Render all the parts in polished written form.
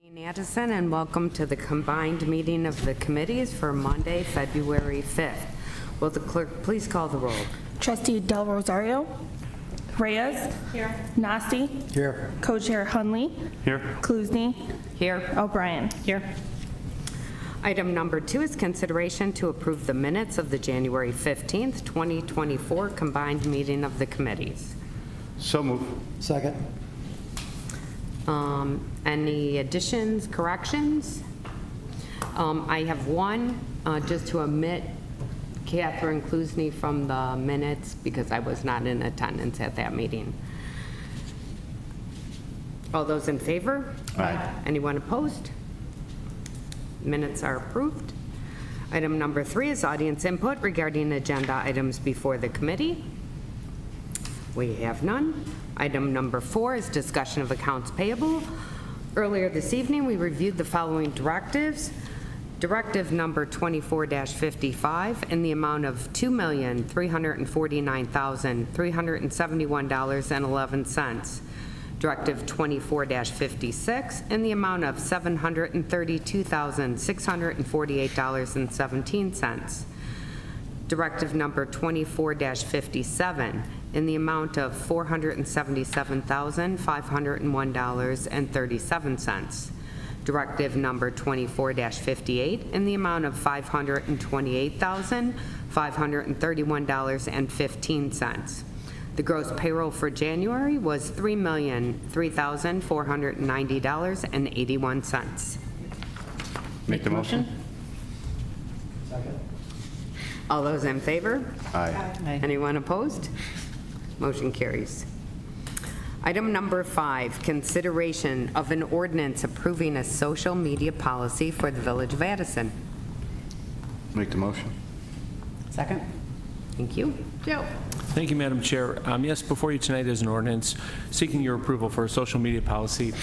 Addison, and welcome to the combined meeting of the committees for Monday, February 5th. Will the clerk please call the roll? Trustee Del Rosario. Reyes. Here. Nasty. Here. Co-chair Hunley. Here. Kluzny. Here. O'Brien. Here. Item number 2 is consideration to approve the minutes of the January 15th, 2024 combined meeting of the committees. So move. Second. Any additions, corrections? I have one, just to omit Catherine Kluzny from the minutes because I was not in attendance at that meeting. All those in favor? Aye. Anyone opposed? Minutes are approved. Item number 3 is audience input regarding agenda items before the committee. We have none. Item number 4 is discussion of accounts payable. Earlier this evening, we reviewed the following directives. Directive number 24-55 in the amount of $2,349,371.11. Directive 24-56 in the amount of $732,648.17. Directive number 24-57 in the amount of $477,501.37. Directive number 24-58 in the amount of $528,531.15. The gross payroll for January was $3,003,490.81. Make the motion. Second. All those in favor? Aye. Anyone opposed? Motion carries. Item number 5, consideration of an ordinance approving a social media policy for the Village of Addison. Make the motion. Second. Thank you. Joe? Thank you, Madam Chair. Yes, before you tonight is an ordinance seeking your approval for a social media policy.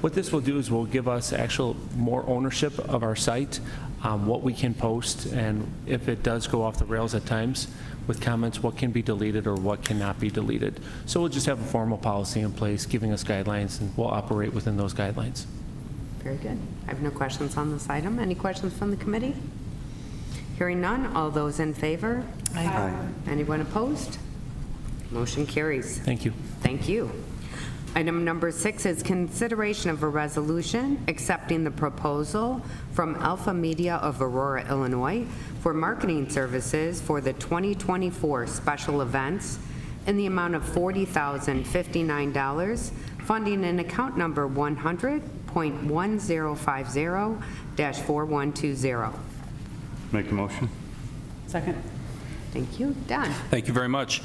What this will do is will give us actual more ownership of our site, what we can post, and if it does go off the rails at times with comments, what can be deleted or what cannot be deleted. So we'll just have a formal policy in place giving us guidelines, and we'll operate within those guidelines. Very good. I have no questions on this item. Any questions from the committee? Hearing none, all those in favor? Aye. Anyone opposed? Motion carries. Thank you. Thank you. Item number 6 is consideration of a resolution accepting the proposal from Alpha Media of Aurora, Illinois for marketing services for the 2024 special events in the amount of $40,059, funding in account number 100.1050-4120. Make the motion. Second. Thank you. Don? Thank you very much.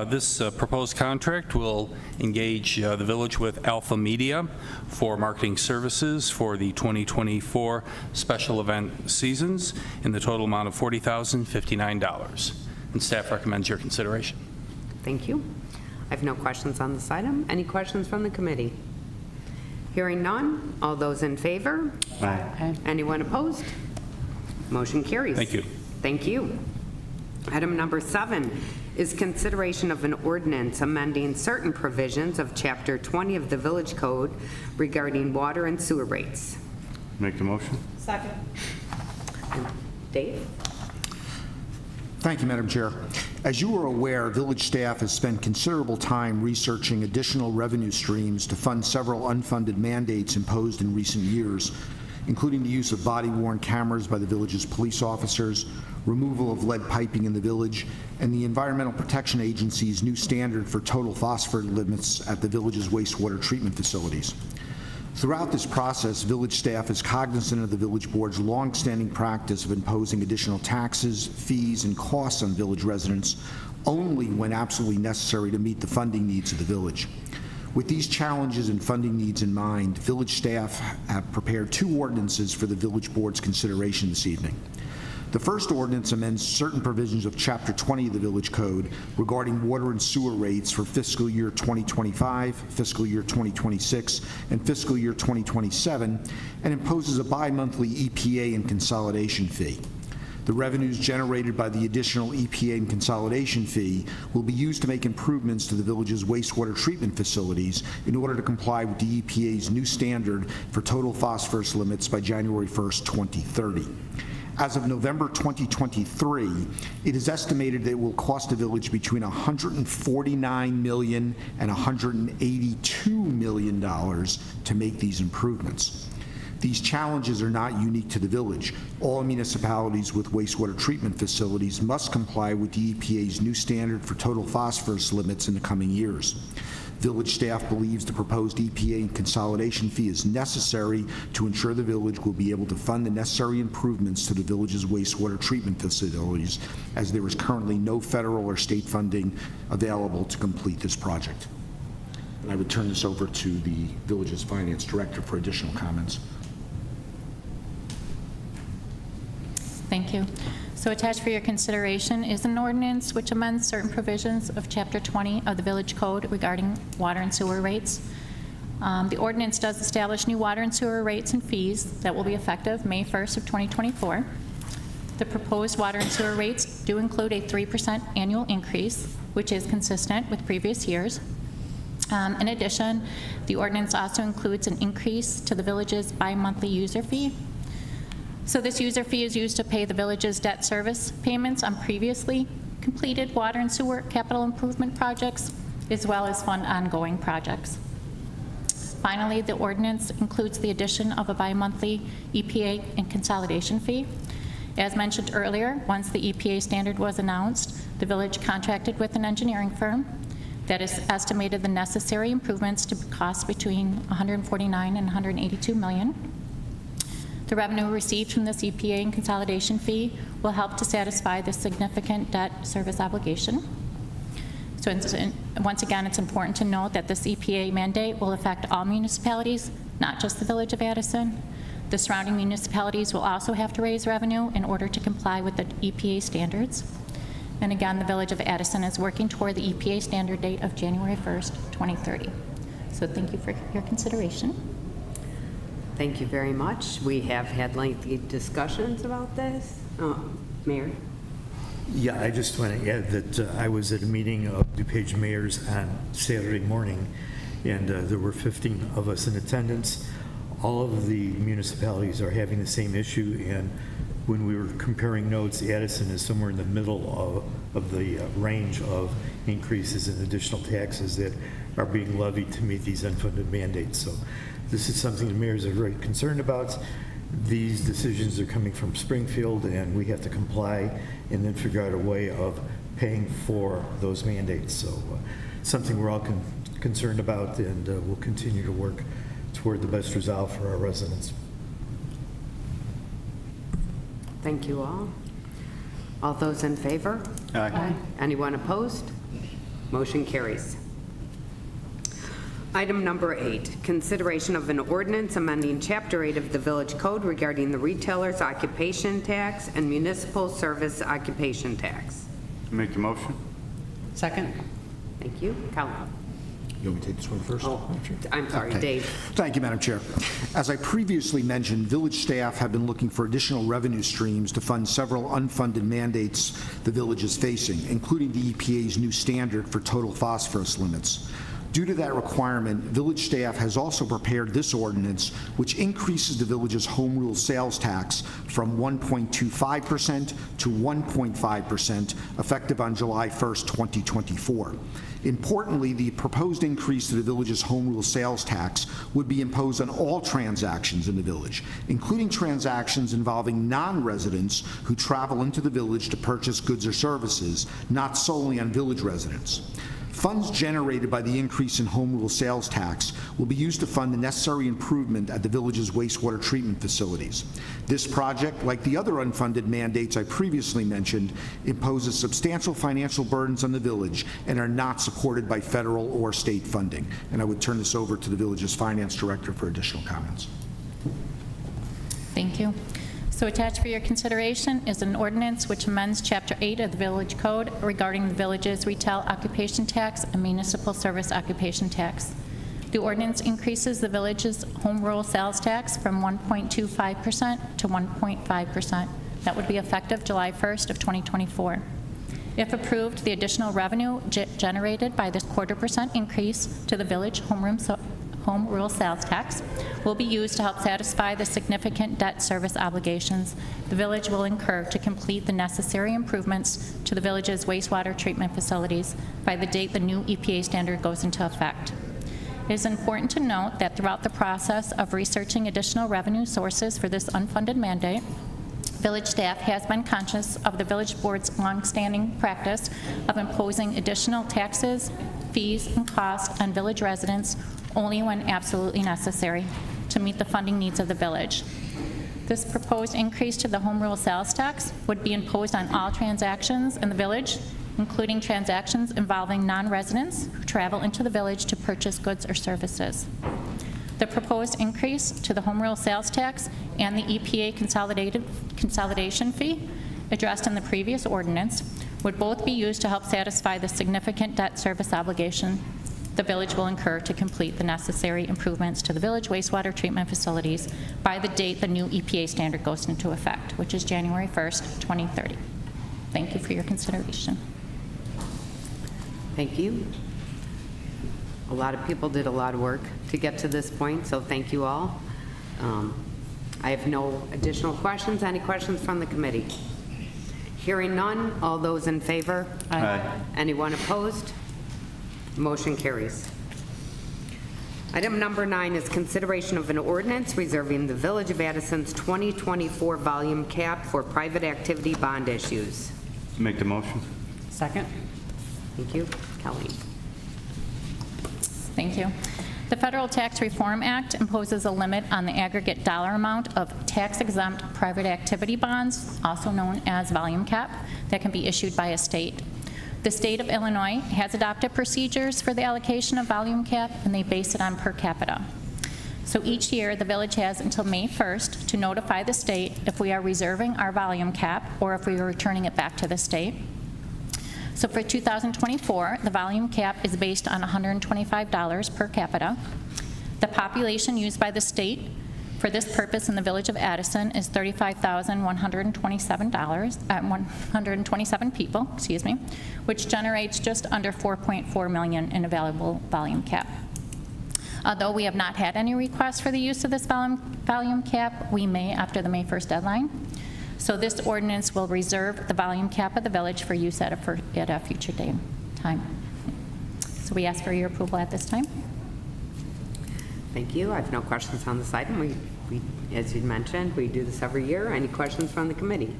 This proposed contract will engage the village with Alpha Media for marketing services for the 2024 special event seasons in the total amount of $40,059. And staff recommends your consideration. Thank you. I have no questions on this item. Any questions from the committee? Hearing none, all those in favor? Aye. Anyone opposed? Motion carries. Thank you. Thank you. Item number 7 is consideration of an ordinance amending certain provisions of Chapter 20 of the Village Code regarding water and sewer rates. Make the motion. Second. Dave? Thank you, Madam Chair. As you are aware, village staff has spent considerable time researching additional revenue streams to fund several unfunded mandates imposed in recent years, including the use of body-worn cameras by the village's police officers, removal of lead piping in the village, and the Environmental Protection Agency's new standard for total phosphorus limits at the village's wastewater treatment facilities. Throughout this process, village staff is cognizant of the village board's long-standing practice of imposing additional taxes, fees, and costs on village residents only when absolutely necessary to meet the funding needs of the village. With these challenges and funding needs in mind, village staff have prepared 2 ordinances for the village board's consideration this evening. The first ordinance amends certain provisions of Chapter 20 of the Village Code regarding water and sewer rates for fiscal year 2025, fiscal year 2026, and fiscal year 2027, and imposes a bi-monthly EPA and consolidation fee. The revenues generated by the additional EPA and consolidation fee will be used to make improvements to the village's wastewater treatment facilities in order to comply with the EPA's new standard for total phosphorus limits by January 1st, 2030. As of November 2023, it is estimated that it will cost the village between $149 million and $182 million to make these improvements. These challenges are not unique to the village. All municipalities with wastewater treatment facilities must comply with the EPA's new standard for total phosphorus limits in the coming years. Village staff believes the proposed EPA and consolidation fee is necessary to ensure the village will be able to fund the necessary improvements to the village's wastewater treatment facilities, as there is currently no federal or state funding available to complete this project. And I would turn this over to the village's finance director for additional comments. Thank you. So attached for your consideration is an ordinance which amends certain provisions of Chapter 20 of the Village Code regarding water and sewer rates. The ordinance does establish new water and sewer rates and fees that will be effective May 1st of 2024. The proposed water and sewer rates do include a 3% annual increase, which is consistent with previous years. In addition, the ordinance also includes an increase to the village's bi-monthly user fee. So this user fee is used to pay the village's debt service payments on previously completed water and sewer capital improvement projects, as well as fund ongoing projects. Finally, the ordinance includes the addition of a bi-monthly EPA and consolidation fee. As mentioned earlier, once the EPA standard was announced, the village contracted with an engineering firm that has estimated the necessary improvements to cost between $149 and $182 million. The revenue received from this EPA and consolidation fee will help to satisfy the significant debt service obligation. So once again, it's important to note that this EPA mandate will affect all municipalities, not just the Village of Addison. The surrounding municipalities will also have to raise revenue in order to comply with the EPA standards. And again, the Village of Addison is working toward the EPA standard date of January 1st, 2030. So thank you for your consideration. Thank you very much. We have had lengthy discussions about this. Mayor? Yeah, I just want to add that I was at a meeting of DuPage mayors on Saturday morning, and there were 15 of us in attendance. All of the municipalities are having the same issue, and when we were comparing notes, Addison is somewhere in the middle of the range of increases in additional taxes that are being levied to meet these unfunded mandates. So this is something the mayors are very concerned about. These decisions are coming from Springfield, and we have to comply and then figure out a way of paying for those mandates. So something we're all concerned about, and we'll continue to work toward the best resolve for our residents. Thank you all. All those in favor? Aye. Anyone opposed? Motion carries. Item number 8, consideration of an ordinance amending Chapter 8 of the Village Code regarding the retailer's occupation tax and municipal service occupation tax. Make the motion. Second? Thank you. Colin? You want me to take this one first? Oh, I'm sorry, Okay. Dave. Thank you, Madam Chair. As I previously mentioned, village staff have been looking for additional revenue streams to fund several unfunded mandates the village is facing, including the EPA's new standard for total phosphorus limits. Due to that requirement, village staff has also prepared this ordinance, which increases the village's home rule sales tax from 1.25% to 1.5%, effective on July 1st, 2024. Importantly, the proposed increase to the village's home rule sales tax would be imposed on all transactions in the village, including transactions involving non-residents who travel into the village to purchase goods or services, not solely on village residents. Funds generated by the increase in home rule sales tax will be used to fund the necessary improvement at the village's wastewater treatment facilities. This project, like the other unfunded mandates I previously mentioned, imposes substantial financial burdens on the village and are not supported by federal or state funding. And I would turn this over to the village's finance director for additional comments. Thank you. So attached for your consideration is an ordinance which amends Chapter 8 of the Village Code regarding the village's retail occupation tax and municipal service occupation tax. The ordinance increases the village's home rule sales tax from 1.25% to 1.5%, that would be effective July 1st of 2024. If approved, the additional revenue generated by this 0.25% increase to the village home rule sales tax will be used to help satisfy the significant debt service obligations the village will incur to complete the necessary improvements to the village's wastewater treatment facilities by the date the new EPA standard goes into effect. It is important to note that throughout the process of researching additional revenue sources for this unfunded mandate, village staff has been conscious of the village board's longstanding practice of imposing additional taxes, fees, and costs on village residents only when absolutely necessary to meet the funding needs of the village. This proposed increase to the home rule sales tax would be imposed on all transactions in the village, including transactions involving non-residents who travel into the village to purchase goods or services. The proposed increase to the home rule sales tax and the EPA consolidation fee addressed in the previous ordinance would both be used to help satisfy the significant debt service obligation the village will incur to complete the necessary improvements to the village wastewater treatment facilities by the date the new EPA standard goes into effect, which is January 1st, 2030. Thank you for your consideration. Thank you. A lot of people did a lot of work to get to this point, so thank you all. I have no additional questions. Any questions from the committee? Hearing none, all those in favor? Aye. Anyone opposed? Motion carries. Item number 9 is consideration of an ordinance reserving the Village of Addison's 2024 volume cap for private activity bond issues. Make the motion. Second. Thank you. Kelly. Thank you. The Federal Tax Reform Act imposes a limit on the aggregate dollar amount of tax-exempt private activity bonds, also known as volume cap, that can be issued by a state. The state of Illinois has adopted procedures for the allocation of volume cap, and they base it on per capita. So each year, the village has until May 1st to notify the state if we are reserving our volume cap or if we are returning it back to the state. So for 2024, the volume cap is based on $125 per capita. The population used by the state for this purpose in the village of Addison is 127 people, which generates just under 4.4 million in available volume cap. Although we have not had any requests for the use of this volume cap, we may after the May 1st deadline. So this ordinance will reserve the volume cap of the village for use at a future time. So we ask for your approval at this time. Thank you. I have no questions on this item. We, as you mentioned, we do this every year. Any questions from the committee?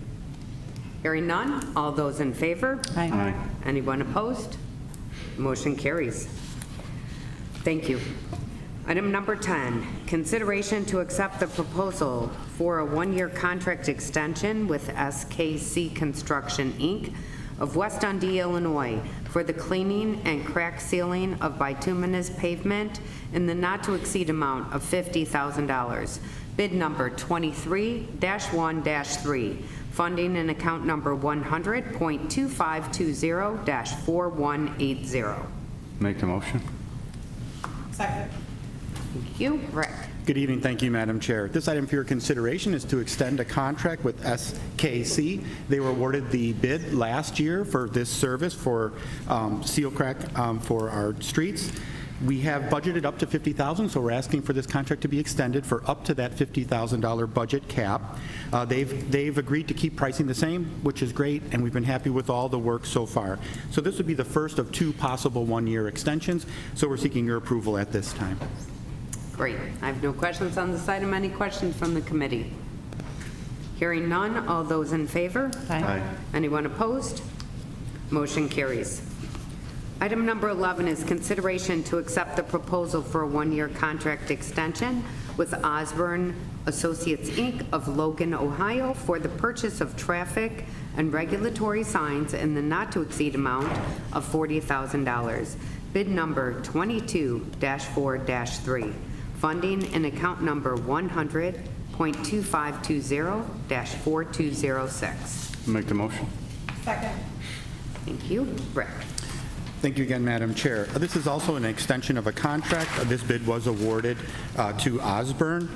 Hearing none, all those in favor? Aye. Anyone opposed? Motion carries. Thank you. Item number 10, consideration to accept the proposal for a one-year contract extension with SKC Construction, Inc. of West Dundee, Illinois, for the cleaning and crack sealing of bituminous pavement in the not-to-exceed amount of $50,000. Bid number 23-1-3. Funding in account number 100.2520-4180. Make the motion. Second. Thank you. Rick. Good evening. Thank you, Madam Chair. This item for your consideration is to extend a contract with SKC. They were awarded the bid last year for this service for seal crack for our streets. We have budgeted up to $50,000, so we're asking for this contract to be extended for up to that $50,000 budget cap. They've agreed to keep pricing the same, which is great, and we've been happy with all the work so far. So this would be the first of 2 possible one-year extensions, so we're seeking your approval at this time. Great. I have no questions on this item. Any questions from the committee? Hearing none, all those in favor? Aye. Anyone opposed? Motion carries. Item number 11 is consideration to accept the proposal for a one-year contract extension with Osborne Associates, Inc. of Logan, Ohio for the purchase of traffic and regulatory signs in the not-to-exceed amount of $40,000. Bid number 22-4-3. Funding in account number 100.2520-4206. Make the motion. Second. Thank you. Rick. Thank you again, Madam Chair. This is also an extension of a contract. This bid was awarded to Osborne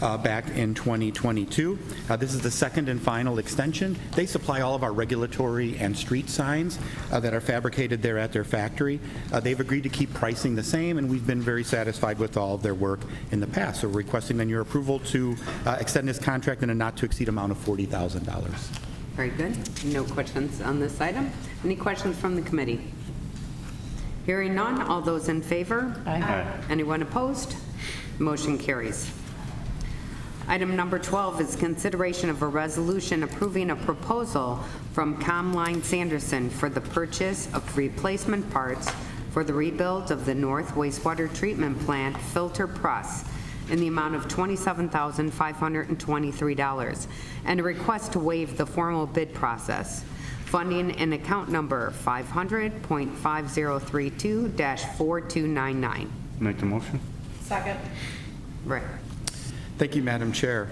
back in 2022. This is the second and final extension. They supply all of our regulatory and street signs that are fabricated there at their factory. They've agreed to keep pricing the same, and we've been very satisfied with all of their work in the past. So we're requesting then your approval to extend this contract in a not-to-exceed amount of $40,000. Very good. No questions on this item. Any questions from the committee? Hearing none, all those in favor? Aye. Anyone opposed? Motion carries. Item number 12 is consideration of a resolution approving a proposal from Comline Sanderson for the purchase of replacement parts for the rebuild of the North Wastewater Treatment Plant filter press in the amount of $27,523, and a request to waive the formal bid process. Funding in account number 500.5032-4299. Make the motion. Second. Rick. Thank you, Madam Chair.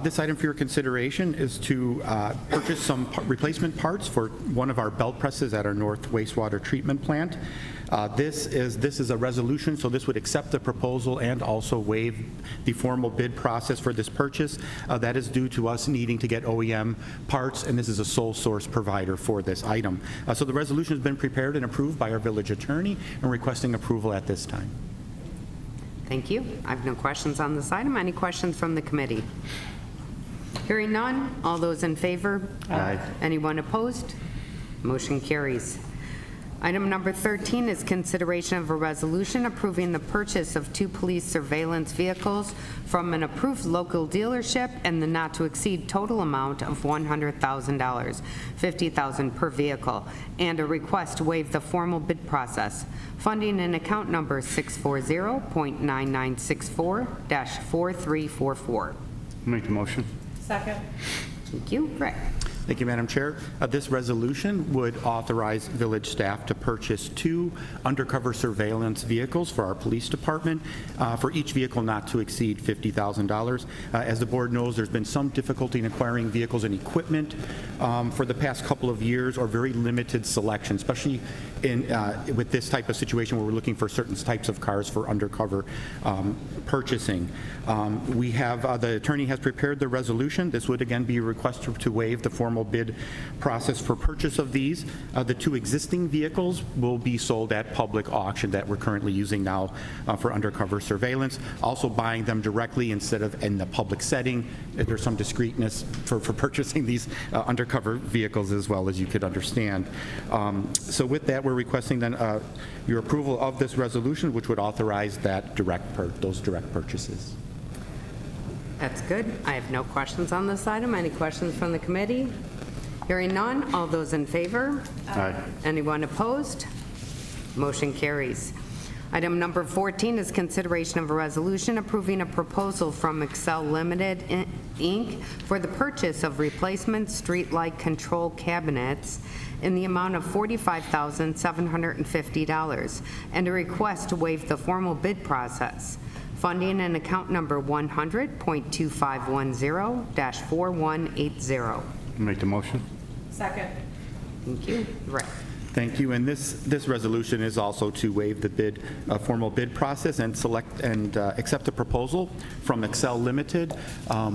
This item for your consideration is to purchase some replacement parts for one of our belt presses at our North Wastewater Treatment Plant. This is a resolution, so this would accept the proposal and also waive the formal bid process for this purchase. That is due to us needing to get OEM parts, and this is a sole source provider for this item. So the resolution has been prepared and approved by our village attorney, and requesting approval at this time. Thank you. I have no questions on this item. Any questions from the committee? Hearing none, all those in favor? Aye. Anyone opposed? Motion carries. Item number 13 is consideration of a resolution approving the purchase of 2 police surveillance vehicles from an approved local dealership and the not-to-exceed total amount of $100,000, $50,000 per vehicle, and a request to waive the formal bid process. Funding in account number 640.9964-4344. Make the motion. Second. Thank you. Rick. Thank you, Madam Chair. This resolution would authorize village staff to purchase 2 undercover surveillance vehicles for our police department, for each vehicle not to exceed $50,000. As the board knows, there's been some difficulty in acquiring vehicles and equipment for the past couple of years, or very limited selection, especially with this type of situation where we're looking for certain types of cars for undercover purchasing. The attorney has prepared the resolution. This would again be a request to waive the formal bid process for purchase of these. The 2 existing vehicles will be sold at public auction that we're currently using now for undercover surveillance. Also buying them directly instead of in the public setting. There's some discreteness for purchasing these undercover vehicles as well, as you could understand. So with that, we're requesting then your approval of this resolution, which would authorize that those direct purchases. That's good. I have no questions on this item. Any questions from the committee? Hearing none, all those in favor? Aye. Anyone opposed? Motion carries. Item number 14 is consideration of a resolution approving a proposal from Excel Limited, Inc. for the purchase of replacement streetlight control cabinets in the amount of $45,750, and a request to waive the formal bid process. Funding in account number 100.2510-4180. Make the motion. Second. Thank you. Rick. Thank you. And this resolution is also to waive the formal bid process and select and accept the proposal from Excel Limited.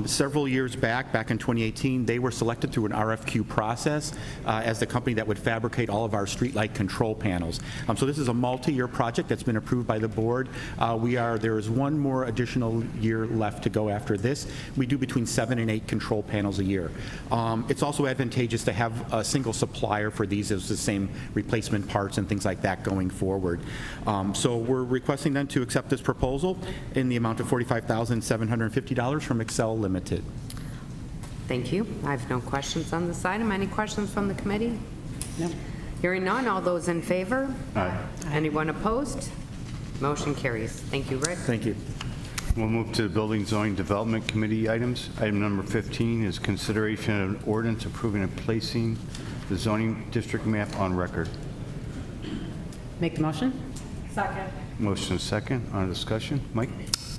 Several years back in 2018, they were selected through an RFQ process as the company that would fabricate all of our streetlight control panels. So this is a multi-year project that's been approved by the board. There is one more additional year left to go after this. We do between 7 and 8 control panels a year. It's also advantageous to have a single supplier for these as the same replacement parts and things like that going forward. So we're requesting then to accept this proposal in the amount of $45,750 from Excel Limited. Thank you. I have no questions on this item. Any questions from the committee? No. Hearing none, all those in favor? Aye. Anyone opposed? Motion carries. Thank you, Rick. Thank you. We'll move to the Building Zoning Development Committee items. Item number 15 is consideration of an ordinance approving and placing the zoning district map on record. Make the motion. Second. Motion is second. On discussion. Mike?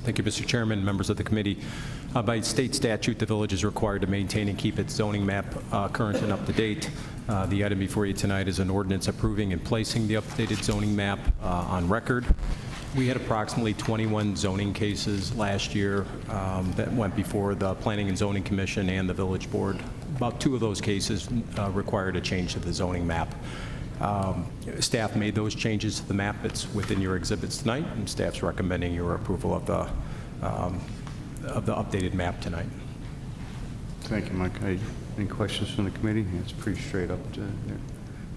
Thank you, Mr. Chairman, members of the committee. By state statute, the village is required to maintain and keep its zoning map current and up to date. The item before you tonight is an ordinance approving and placing the updated zoning map on record. We had approximately 21 zoning cases last year that went before the Planning and Zoning Commission and the Village Board. About 2 of those cases required a change to the zoning map. Staff made those changes to the map. It's within your exhibits tonight, and staff's recommending your approval of the updated map tonight. Thank you, Mike. Any questions from the committee? It's pretty straight up to there.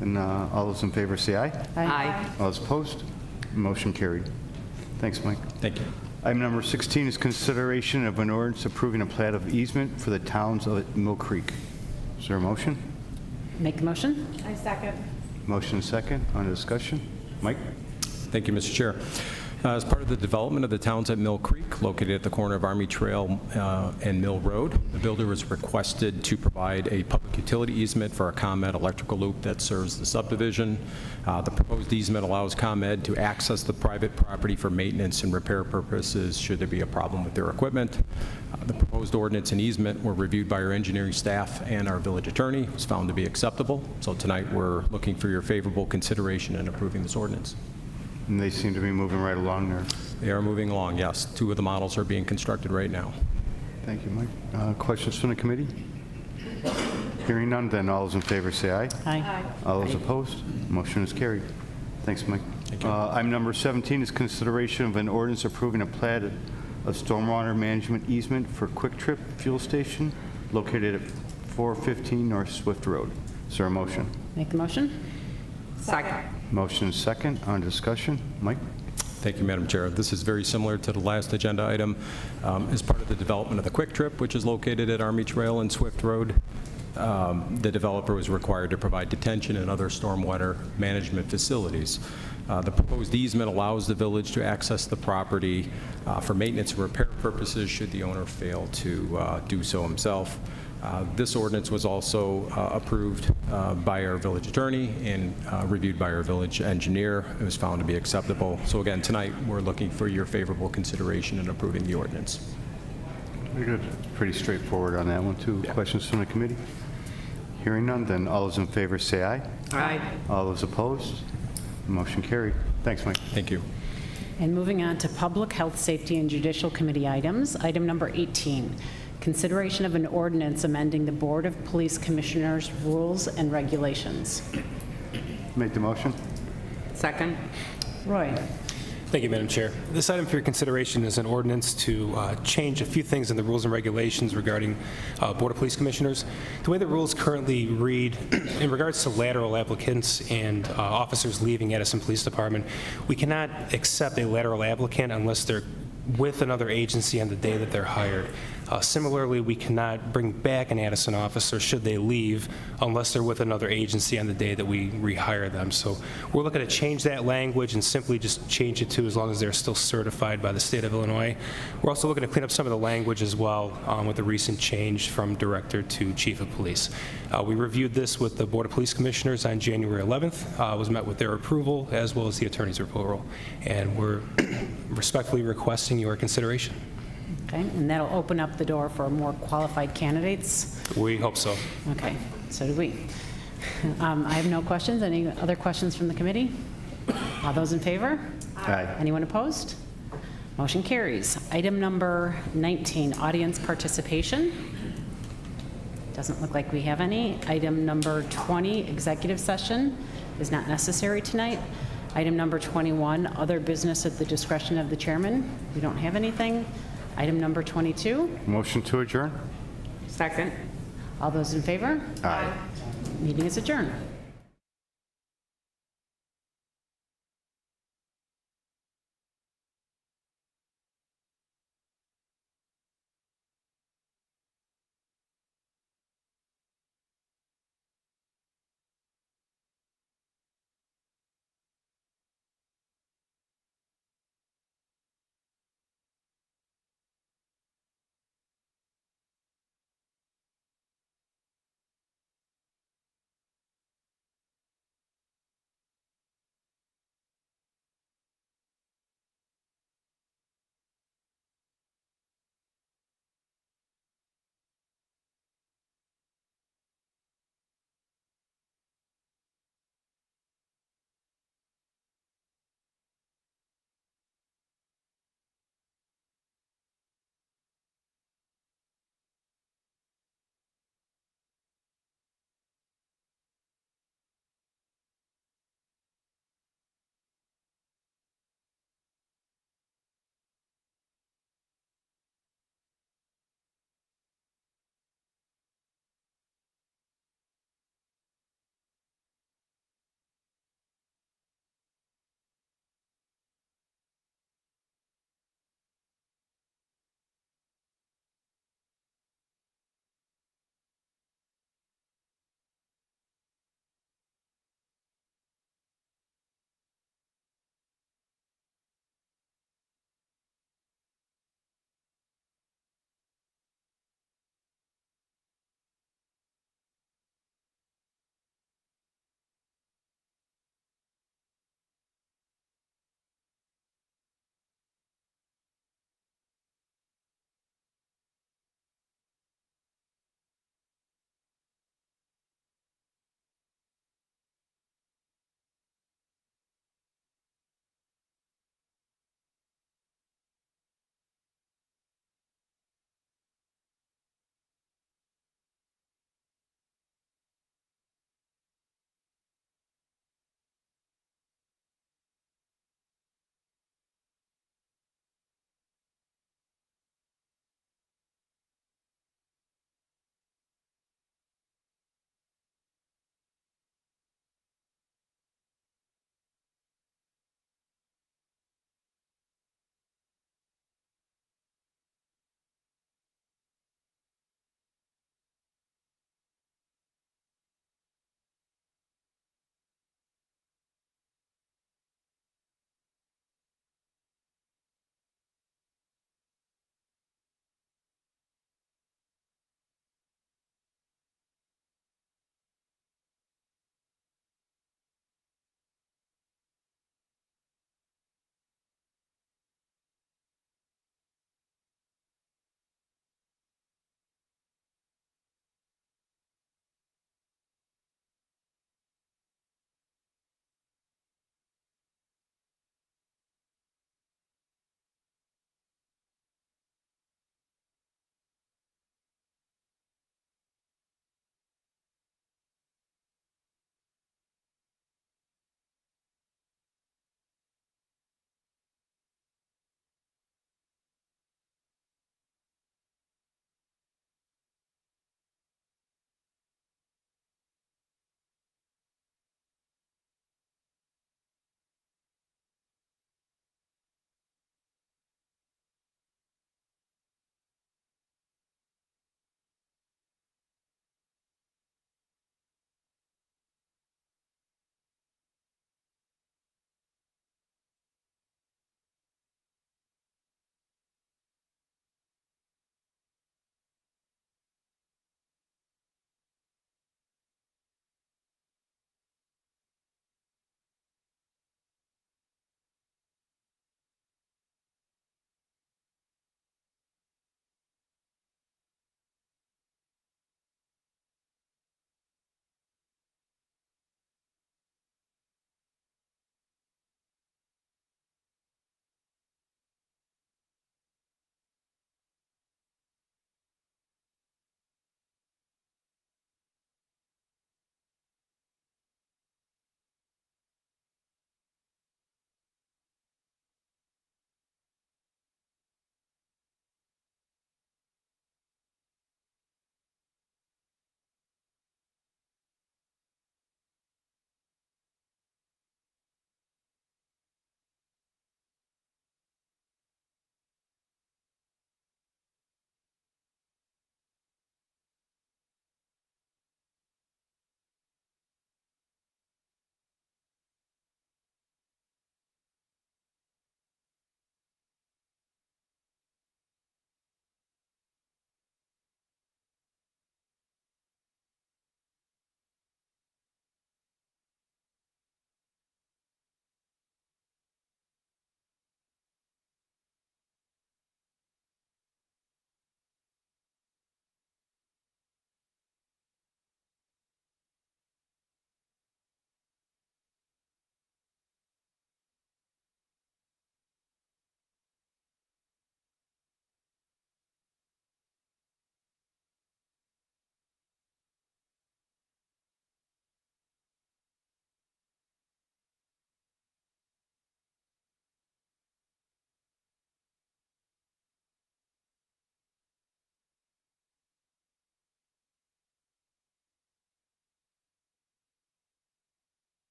And all those in favor say aye. Aye. All those opposed? Motion carried. Thanks, Mike. Thank you. Item number 16 is consideration of an ordinance approving a plat of easement for the towns of Mill Creek. Is there a motion? Make the motion? I second. Motion and second. On discussion. Mike? Thank you, Mr. Chair. As part of the development of the towns at Mill Creek, located at the corner of Army Trail and Mill Road, the builder was requested to provide a public utility easement for a ComEd electrical loop that serves the subdivision. The proposed easement allows ComEd to access the private property for maintenance and repair purposes should there be a problem with their equipment. The proposed ordinance and easement were reviewed by our engineering staff and our village attorney. It was found to be acceptable. So tonight we're looking for your favorable consideration in approving this ordinance. And they seem to be moving right along there. They are moving along, yes. 2 of the models are being constructed right now. Thank you, Mike. Questions from the committee? Hearing none, then all those in favor say aye. Aye. All those opposed? Motion is carried. Thanks, Mike. Thank you. Item number 17 is consideration of an ordinance approving a plat of stormwater management easement for Quick Trip Fuel Station located at 415 North Swift Road. Is there a motion? Make the motion? Second. Motion is second. On discussion. Mike? Thank you, Madam Chair. This is very similar to the last agenda item. As part of the development of the Quick Trip, which is located at Army Trail and Swift Road, the developer was required to provide detention and other stormwater management facilities. The proposed easement allows the village to access the property for maintenance and repair purposes should the owner fail to do so himself. This ordinance was also approved by our village attorney and reviewed by our village engineer. It was found to be acceptable. So again, tonight we're looking for your favorable consideration in approving the ordinance. Very good. Pretty straightforward on that one, too. Yeah. Questions from the committee? Hearing none, then all those in favor say aye. Aye. All those opposed? Motion carried. Thanks, Mike. Thank you. And moving on to Public Health, Safety, and Judicial Committee items. Item number 18, consideration of an ordinance amending the Board of Police Commissioners' rules and regulations. Make the motion. Second. Roy? Thank you, Madam Chair. This item for your consideration is an ordinance to change a few things in the rules and regulations regarding Board of Police Commissioners. The way the rules currently read, in regards to lateral applicants and officers leaving Addison Police Department, we cannot accept a lateral applicant unless they're with another agency on the day that they're hired. Similarly, we cannot bring back an Addison officer should they leave unless they're with another agency on the day that we rehire them. So we're looking to change that language and simply just change it to as long as they're still certified by the state of Illinois. We're also looking to clean up some of the language as well with the recent change from director to chief of police. We reviewed this with the Board of Police Commissioners on January 11th. Was met with their approval as well as the attorney's approval. And we're respectfully requesting your consideration. Okay, and that'll open up the door for more qualified candidates? We hope so. Okay, so do we. I have no questions. Any other questions from the committee? All those in favor? Aye. Anyone opposed? Motion carries. Item number 19, audience participation. Doesn't look like we have any. Item number 20, executive session, is not necessary tonight. Item number 21, other business at the discretion of the chairman. We don't have anything. Item number 22, Motion to adjourn? Second. all those in favor? Aye. Meeting is adjourned.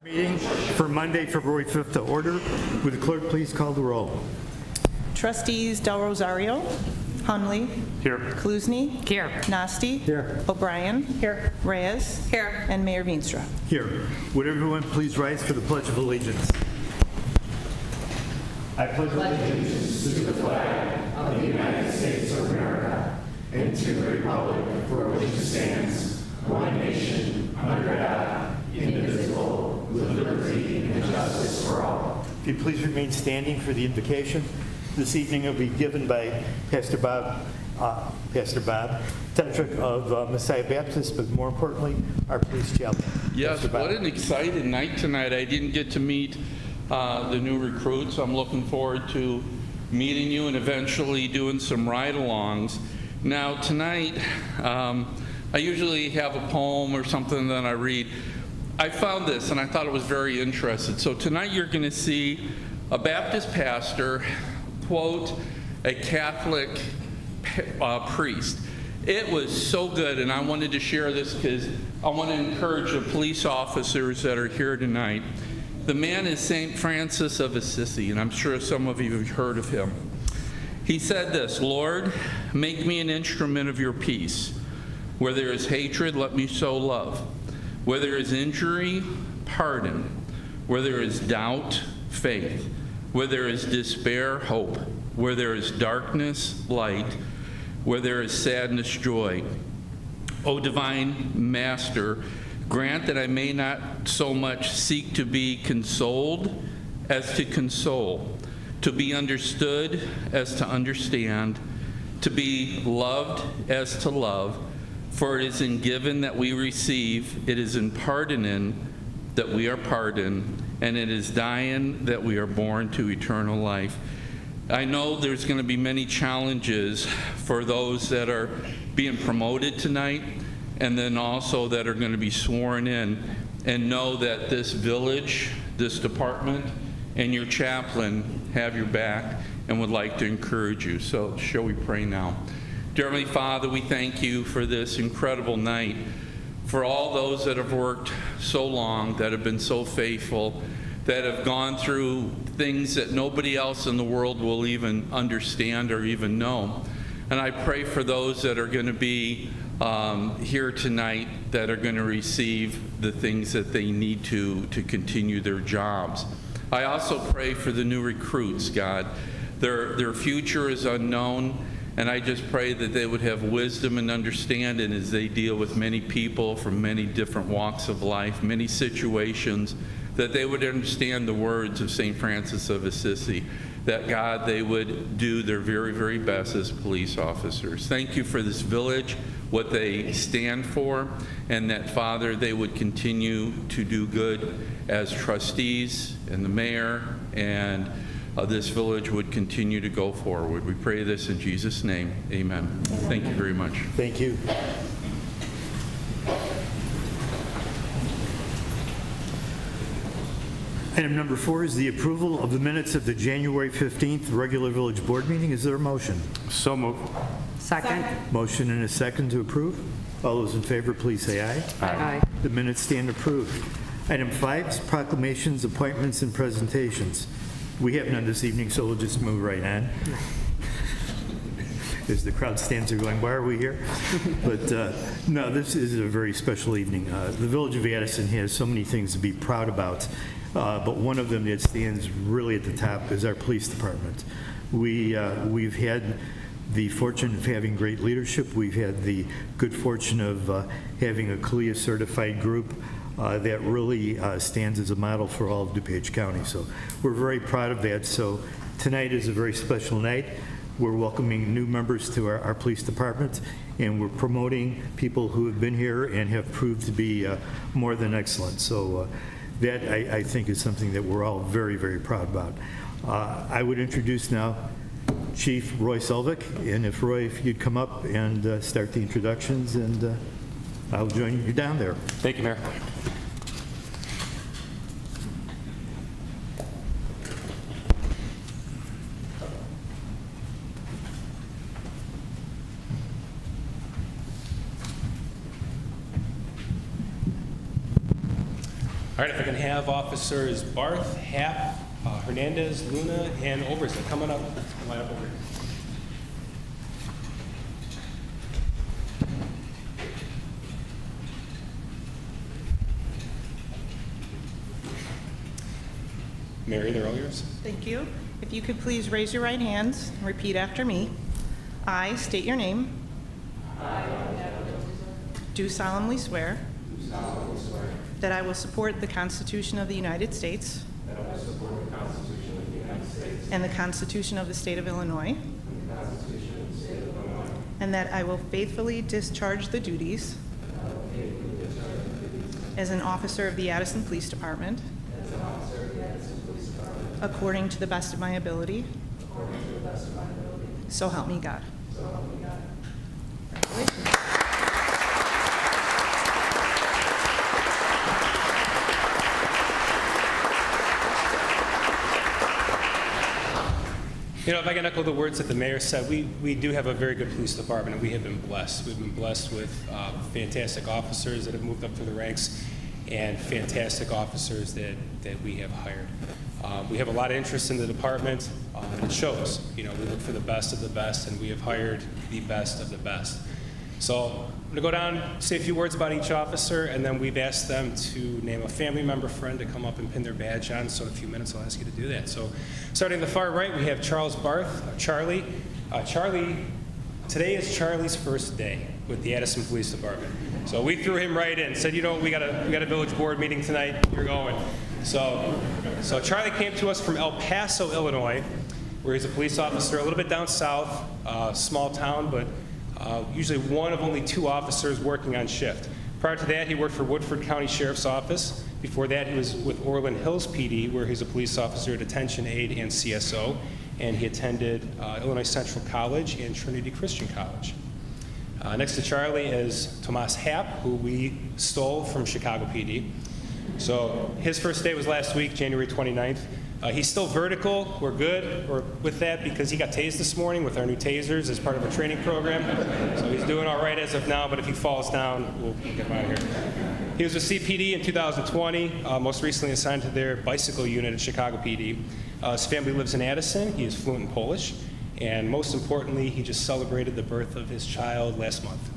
Meeting for Monday, February 5th to order. Would the clerk please call the roll? Trustees Del Rosario, Hunley. Here. Kluzny. Here. Nasty. Here. O'Brien. Here. Reyes. Here. And Mayor Veenstra. Here. Would everyone please rise for the Pledge of Allegiance? I pledge allegiance to the flag of the United States of America and to the republic for which it stands, one nation, under God, indivisible, with liberty and justice for all. If you please remain standing for the invocation. This evening will be given by Pastor Bob Tetrick of Messiah Baptist, but more importantly, our police chaplain. Yes, what an exciting night tonight. I didn't get to meet the new recruits. I'm looking forward to meeting you and eventually doing some ride-alongs. Now, tonight, I usually have a poem or something that I read. I found this, and I thought it was very interesting. So tonight you're going to see a Baptist pastor quote a Catholic priest. It was so good, and I wanted to share this because I want to encourage the police officers that are here tonight. The man is St. Francis of Assisi, and I'm sure some of you have heard of him. He said this, "Lord, make me an instrument of your peace. Where there is hatred, let me sow love. Where there is injury, pardon. Where there is doubt, faith. Where there is despair, hope. Where there is darkness, light. Where there is sadness, joy. O divine Master, grant that I may not so much seek to be consoled as to console, to be understood as to understand, to be loved as to love. For it is in giving that we receive, it is in pardoning that we are pardoned, and it is dying that we are born to eternal life." I know there's going to be many challenges for those that are being promoted tonight, and then also that are going to be sworn in, and know that this village, this department, and your chaplain have your back and would like to encourage you. So shall we pray now? Dear Heavenly Father, we thank you for this incredible night, for all those that have worked so long, that have been so faithful, that have gone through things that nobody else in the world will even understand or even know. And I pray for those that are going to be here tonight, that are going to receive the things that they need to continue their jobs. I also pray for the new recruits, God. Their future is unknown, and I just pray that they would have wisdom and understanding as they deal with many people from many different walks of life, many situations, that they would understand the words of St. Francis of Assisi, that God, they would do their very, very best as police officers. Thank you for this village, what they stand for, and that, Father, they would continue to do good as trustees and the mayor, and this village would continue to go forward. We pray this in Jesus' name. Amen. Thank you very much. Thank you. Item number 4 is the approval of the minutes of the January 15th regular village board meeting. Is there a motion? So moved. Second. Motion and a second to approve. All those in favor, please say aye. Aye. The minutes stand approved. Item 5 is proclamations, appointments, and presentations. We have none this evening, so we'll just move right on. As the crowd stands there going, why are we here? But no, this is a very special evening. The Village of Addison has so many things to be proud about, but one of them that stands really at the top is our police department. We've had the fortune of having great leadership. We've had the good fortune of having a CLIA certified group that really stands as a model for all of DuPage County. So we're very proud of that. So tonight is a very special night. We're welcoming new members to our police department, and we're promoting people who have been here and have proved to be more than excellent. So that, I think, is something that we're all very, very proud about. I would introduce now Chief Roy Selvik, and if Roy, if you'd come up and start the introductions, and I'll join you down there. Thank you, Mayor. All right, if I can have Officers Barth, Happ, Hernandez, Luna, and Oberson coming up, line up over here. Mary, they're all yours. Thank you. If you could please raise your right hands and repeat after me. I state your name. Do solemnly swear. That I will support the Constitution of the United States. And the Constitution of the State of Illinois. And that I will faithfully discharge the duties as an officer of the Addison Police Department. According to the best of my ability. So help me God. Congratulations. You know, if I can echo the words that the mayor said, we do have a very good police department, and we have been blessed. We've been blessed with fantastic officers that have moved up through the ranks and fantastic officers that we have hired. We have a lot of interest in the department, and it shows. You know, we look for the best of the best, and we have hired the best of the best. So I'm going to go down, say a few words about each officer, and then we've asked them to name a family member, friend to come up and pin their badge on. So in a few minutes, I'll ask you to do that. So starting on the far right, we have Charles Barth, Charlie. Charlie, today is Charlie's first day with the Addison Police Department. So we threw him right in, said, you know, we got a village board meeting tonight, you're going. So Charlie came to us from El Paso, Illinois, where he's a police officer, a little bit down south, small town, but usually one of only 2 officers working on shift. Prior to that, he worked for Woodford County Sheriff's Office. Before that, he was with Orland Hills PD, where he's a police officer, detention aide, and CSO. And he attended Illinois Central College and Trinity Christian College. Next to Charlie is Tomas Happ, who we stole from Chicago PD. So his first day was last week, January 29th. He's still vertical. We're good with that because he got tased this morning with our new tasers as part of a training program. So he's doing all right as of now, but if he falls down, we'll get him out of here. He was with CPD in 2020, most recently assigned to their bicycle unit at Chicago PD. His family lives in Addison. He is fluent in Polish. And most importantly, he just celebrated the birth of his child last month.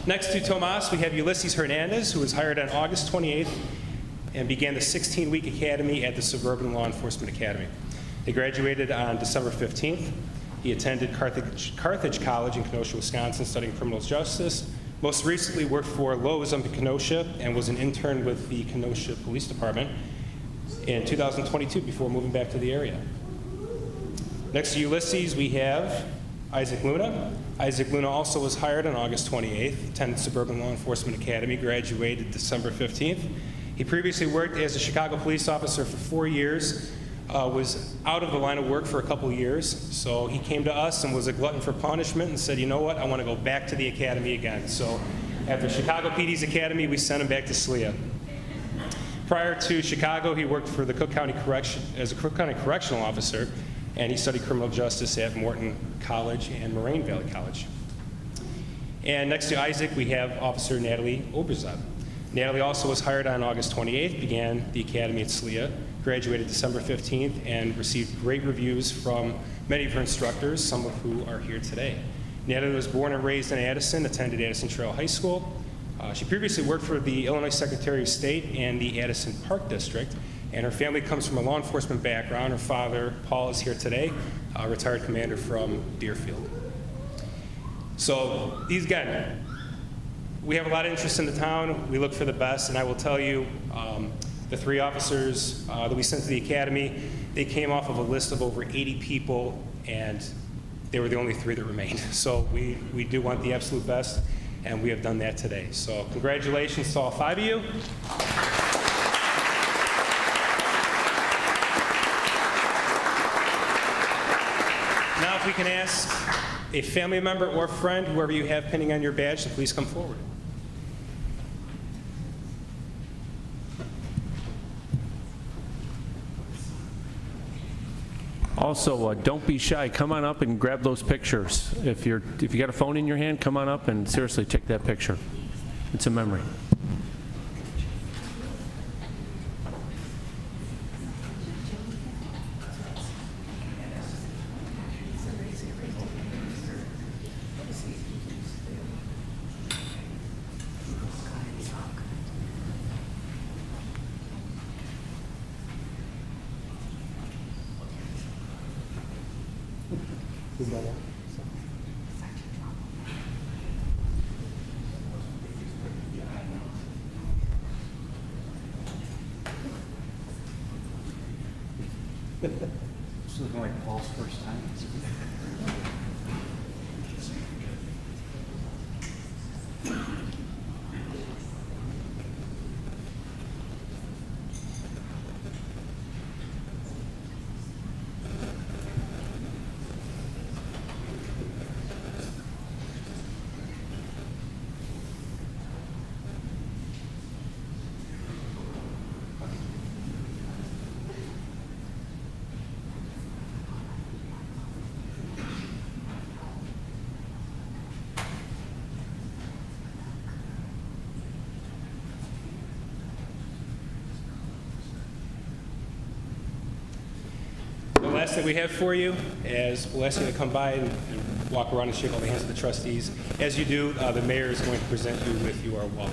Next to Tomas, we have Ulysses Hernandez, who was hired on August 28th and began the 16-week academy at the Suburban Law Enforcement Academy. They graduated on December 15th. He attended Carthage College in Kenosha, Wisconsin, studying criminal justice. Most recently worked for Lowe's up in Kenosha and was an intern with the Kenosha Police Department in 2022 before moving back to the area. Next to Ulysses, we have Isaac Luna. Isaac Luna also was hired on August 28th, attended Suburban Law Enforcement Academy, graduated December 15th. He previously worked as a Chicago police officer for 4 years, was out of the line of work for a couple years, so he came to us and was a glutton for punishment and said, you know what, I want to go back to the academy again. So after Chicago PD's academy, we sent him back to SLEA. Prior to Chicago, he worked for the Cook County as a Cook County Correctional Officer, and he studied criminal justice at Morton College and Moraine Valley College. And next to Isaac, we have Officer Natalie Oberzad. Natalie also was hired on August 28th, began the academy at SLEA, graduated December 15th, and received great reviews from many of her instructors, some of who are here today. Natalie was born and raised in Addison, attended Addison Trail High School. She previously worked for the Illinois Secretary of State and the Addison Park District, and her family comes from a law enforcement background. Her father, Paul, is here today, a retired commander from Deerfield. So these guys, we have a lot of interest in the town. We look for the best, and I will tell you, the 3 officers that we sent to the academy, they came off of a list of over 80 people, and they were the only 3 that remained. So we do want the absolute best, and we have done that today. So congratulations to all 5 of you. Now if we can ask a family member or friend, whoever you have pinning on your badge, to please come forward. Also, don't be shy. Come on up and grab those pictures. If you got a phone in your hand, come on up and seriously take that picture. It's a memory. It's looking like Paul's first time. The last thing we have for you is we'll ask you to come by and walk around and shake all the hands of the trustees. As you do, the mayor is going to present you with your wallet.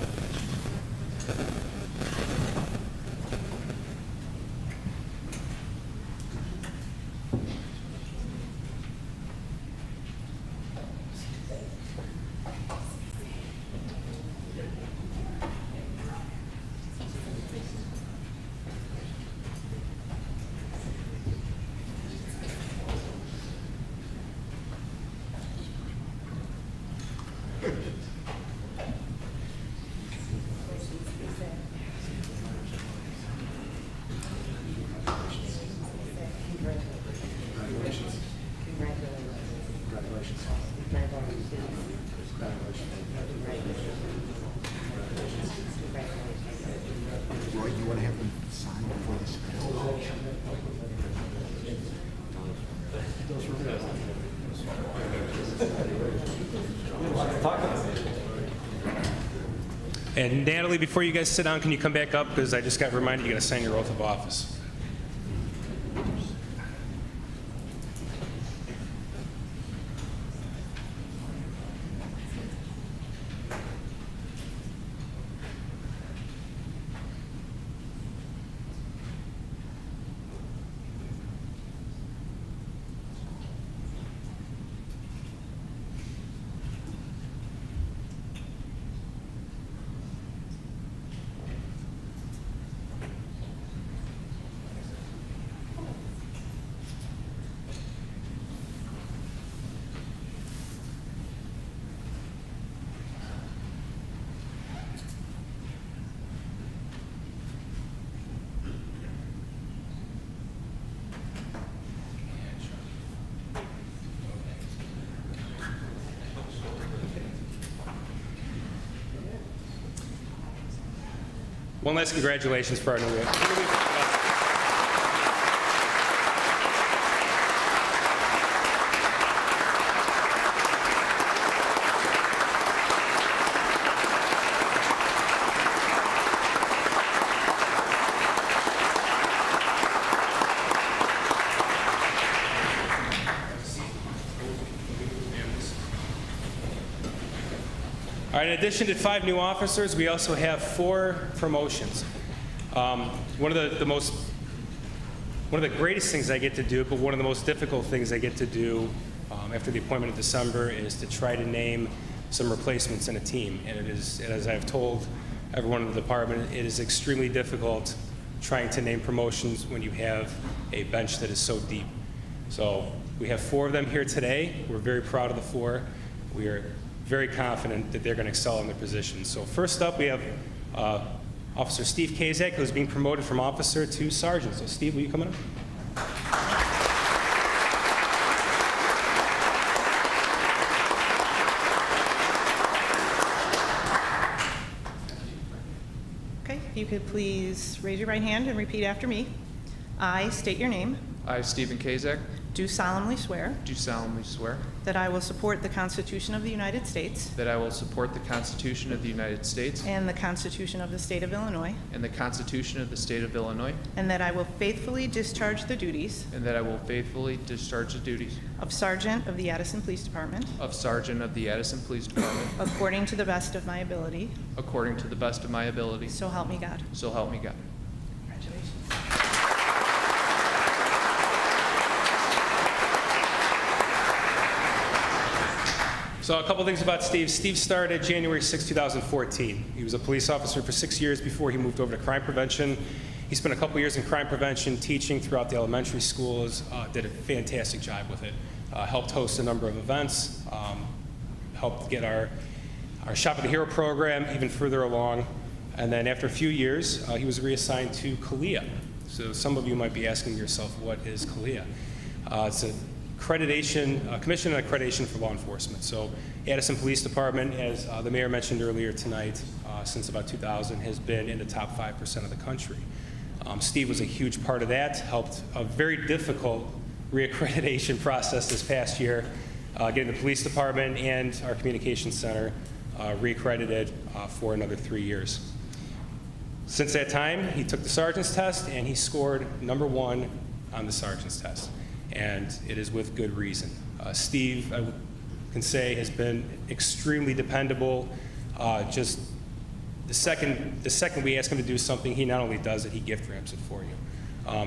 Roy, you want to have them sign before this? And Natalie, before you guys sit down, can you come back up? Because I just got reminded you got to sign your oath of office. One last congratulations for our new All right, in addition to 5 new officers, we also have 4 promotions. One of the greatest things I get to do, but one of the most difficult things I get to do after the appointment in December is to try to name some replacements in a team. And it is, as I've told everyone in the department, it is extremely difficult trying to name promotions when you have a bench that is so deep. So we have 4 of them here today. We're very proud of the 4. We are very confident that they're going to excel in their positions. So first up, we have Officer Steve Kazak, who's being promoted from officer to sergeant. So Steve, will you come on up? Okay, if you could please raise your right hand and repeat after me. I state your name. I, Stephen Kazak, do solemnly swear do solemnly swear that I will support the Constitution of the United States that I will support the Constitution of the United States and the Constitution of the State of Illinois, and the Constitution of the State of Illinois, and that I will faithfully discharge the duties and that I will faithfully discharge the duties of Sergeant of the Addison Police Department of Sergeant of the Addison Police Department according to the best of my ability. according to the best of my ability. So help me God. So help me God. Congratulations. So a couple things about Steve. Steve started January 6, 2014. He was a police officer for 6 years before he moved over to crime prevention. He spent a couple years in crime prevention, teaching throughout the elementary schools, did a fantastic job with it. Helped host a number of events, helped get our Shop at the Hero program even further along. And then after a few years, he was reassigned to CALEA. So some of you might be asking yourself, what is CALEA? It's a Commission on Accreditation for Law Enforcement. So Addison Police Department, as the mayor mentioned earlier tonight, since about 2000 has been in the top 5% of the country. Steve was a huge part of that, helped a very difficult reaccreditation process this past year, getting the police department and our communications center reaccredited for another 3 years. Since that time, he took the sergeant's test and he scored #1 on the sergeant's test. And it is with good reason. Steve, I can say, has been extremely dependable. Just the second we ask him to do something, he not only does it, he gift wraps it for you.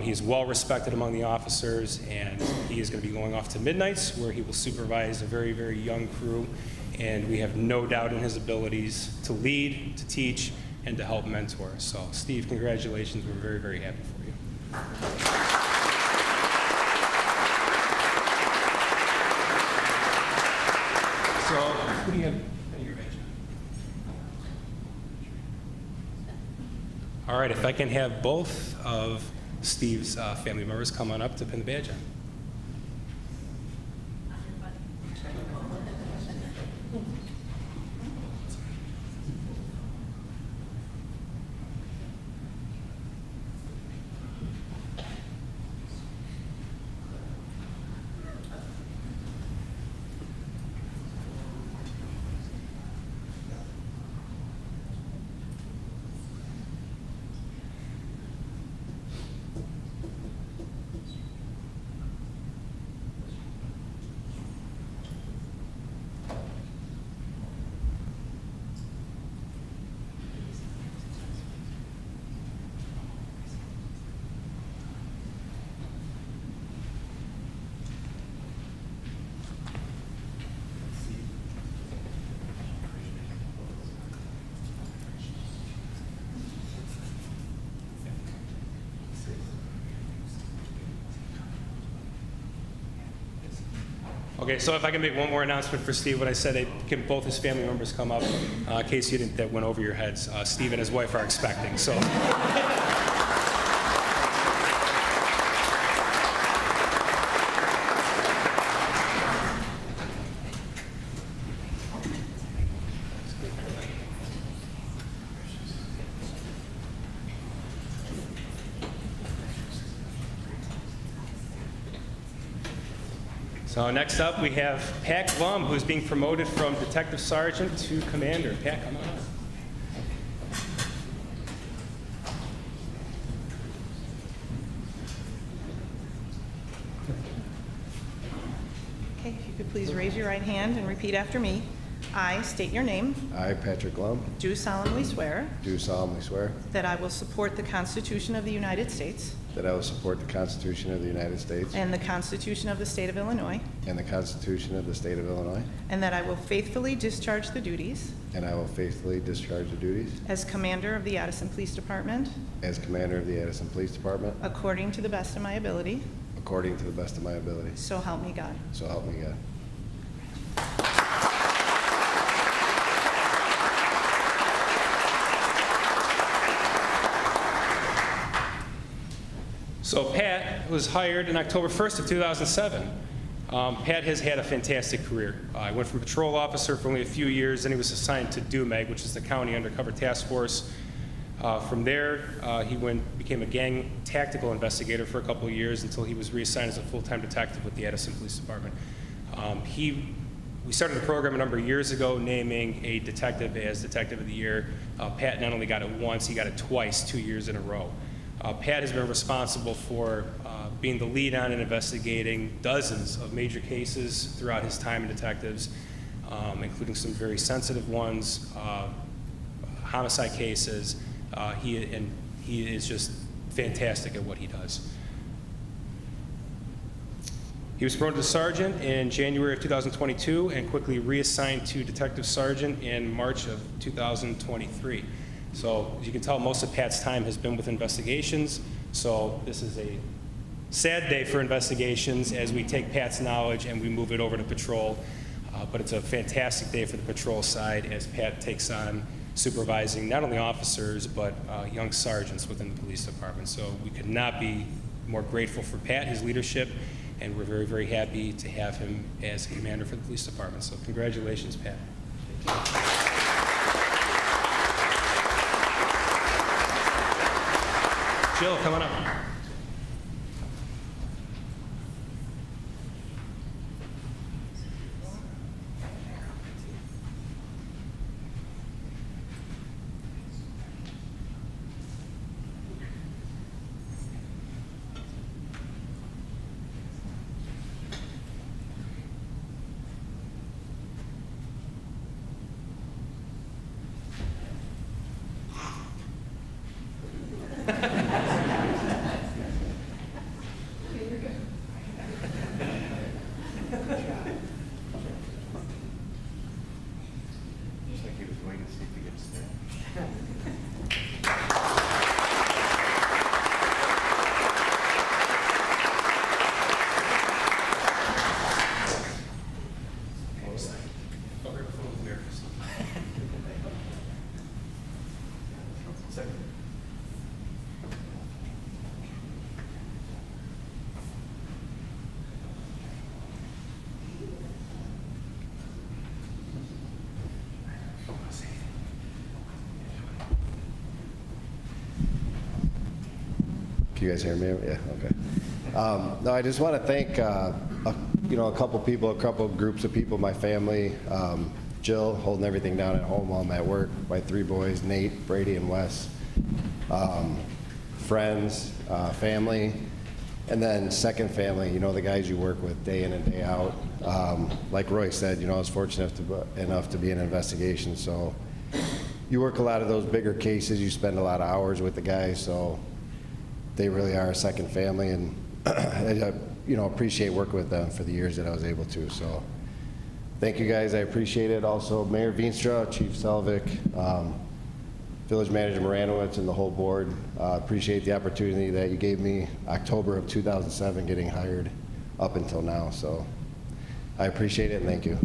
He is well respected among the officers, and he is going to be going off to Midnights, where he will supervise a very, very young crew. And we have no doubt in his abilities to lead, to teach, and to help mentor. So, Steve, congratulations. We're very, very happy for you. So, who do you have in your badge? All right, if I can have both of Steve's family members come on up to pin the badge on. Okay, so if I can make one more announcement for Steve, when I said can both his family members come up, in case you didn't, that went over your heads. Steve and his wife are expecting, so. So next up, we have Pat Glum, who's being promoted from Detective Sergeant to Commander. Pat, come on up. Okay, if you could please raise your right hand and repeat after me. I state your name. I, Patrick Glum, Do solemnly swear do solemnly swear that I will support the Constitution of the United States that I will support the Constitution of the United States and the Constitution of the State of Illinois, and the Constitution of the State of Illinois, and that I will faithfully discharge the duties and I will faithfully discharge the duties as Commander of the Addison Police Department as Commander of the Addison Police Department according to the best of my ability. according to the best of my ability. So help me God. So help me God. So Pat was hired on October 1st of 2007. Pat has had a fantastic career. I went from patrol officer for only a few years, then he was assigned to DUMEG, which is the County Undercover Task Force. From there, he became a gang tactical investigator for a couple of years until he was reassigned as a full-time detective with the Addison Police Department. We started the program a number of years ago, naming a detective as Detective of the Year. Pat not only got it once, he got it twice, 2 years in a row. Pat has been responsible for being the lead on and investigating dozens of major cases throughout his time in detectives, including some very sensitive ones, homicide cases. He is just fantastic at what he does. He was promoted to sergeant in January of 2022 and quickly reassigned to detective sergeant in March of 2023. So as you can tell, most of Pat's time has been with investigations. So this is a sad day for investigations as we take Pat's knowledge and we move it over to patrol. But it's a fantastic day for the patrol side as Pat takes on supervising not only officers but young sergeants within the police department. So we could not be more grateful for Pat, his leadership, and we're very, very happy to have him as commander for the police department. So congratulations, Pat. Jill, come on up. Can you guys hear me? Yeah, okay. No, I just want to thank, a couple people, a couple groups of people, my family, Jill holding everything down at home while I'm at work, my 3 boys, Nate, Brady, and Wes, friends, family, and then second family, the guys you work with day in and day out. Like Roy said, I was fortunate enough to be in investigation, so you work a lot of those bigger cases, you spend a lot of hours with the guys, so they really are a second family, and I appreciate working with them for the years that I was able to. So thank you guys, I appreciate it. Also, Mayor Veenstra, Chief Selvik, Village Manager Moranowitz, and the whole board. Appreciate the opportunity that you gave me October of 2007 getting hired up until now. So I appreciate it, and thank you.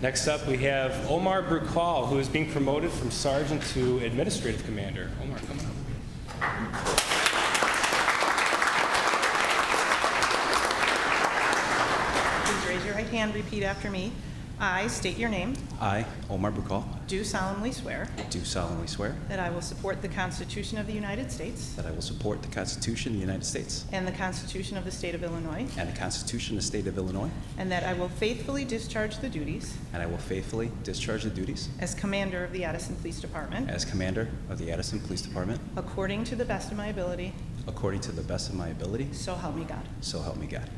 Next up, we have Omar Brukal, who is being promoted from sergeant to administrative commander. Omar, come on up. Please raise your right hand, repeat after me. I state your name. I, Omar Brukal, Do solemnly swear do solemnly swear that I will support the Constitution of the United States that I will support the Constitution of the United States and the Constitution of the State of Illinois, and the Constitution of the State of Illinois, and that I will faithfully discharge the duties and I will faithfully discharge the duties as Commander of the Addison Police Department as Commander of the Addison Police Department according to the best of my ability, according to the best of my ability, so help me God. so help me God.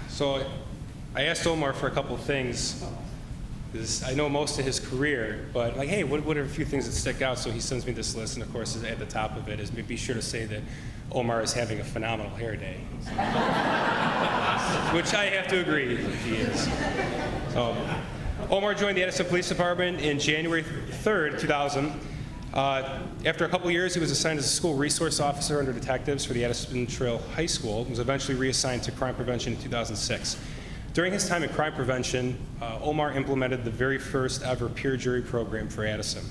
So I asked Omar for a couple of things, because I know most of his career, but like, hey, what are a few things that stick out? So he sends me this list, and of course, at the top of it is be sure to say that Omar is having a phenomenal hair day, which I have to agree he is. So Omar joined the Addison Police Department in January 3rd, 2000. After a couple years, he was assigned as a school resource officer under detectives for the Addison Trail High School and was eventually reassigned to crime prevention in 2006. During his time in crime prevention, Omar implemented the very first ever peer jury program for Addison.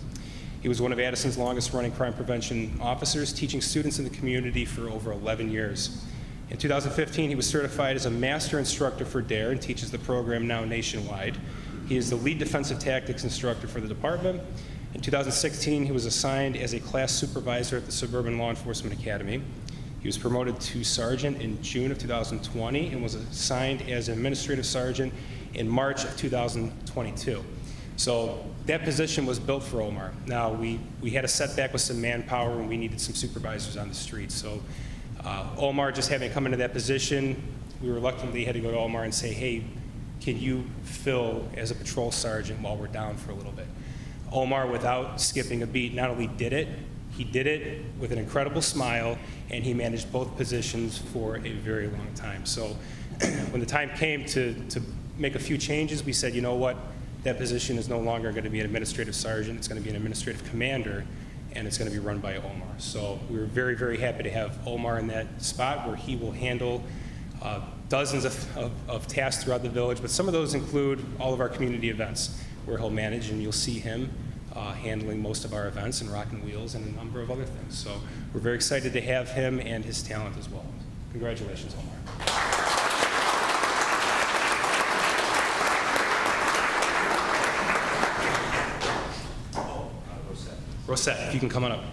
He was one of Addison's longest running crime prevention officers, teaching students in the community for over 11 years. In 2015, he was certified as a master instructor for DARE and teaches the program now nationwide. He is the lead defensive tactics instructor for the department. In 2016, he was assigned as a class supervisor at the Suburban Law Enforcement Academy. He was promoted to sergeant in June of 2020 and was assigned as an administrative sergeant in March of 2022. So that position was built for Omar. Now, we had a setback with some manpower and we needed some supervisors on the street. So Omar, just having come into that position, we reluctantly had to go to Omar and say, hey, can you fill as a patrol sergeant while we're down for a little bit? Omar, without skipping a beat, not only did it, he did it with an incredible smile, and he managed both positions for a very long time. So when the time came to make a few changes, we said, you know what, that position is no longer going to be an administrative sergeant, it's going to be an administrative commander, and it's going to be run by Omar. So we were very, very happy to have Omar in that spot where he will handle dozens of tasks throughout the village, but some of those include all of our community events where he'll manage, and you'll see him handling most of our events and Rockin' Wheels and a number of other things. So we're very excited to have him and his talent as well. Congratulations, Omar. Rosette, if you can come on up.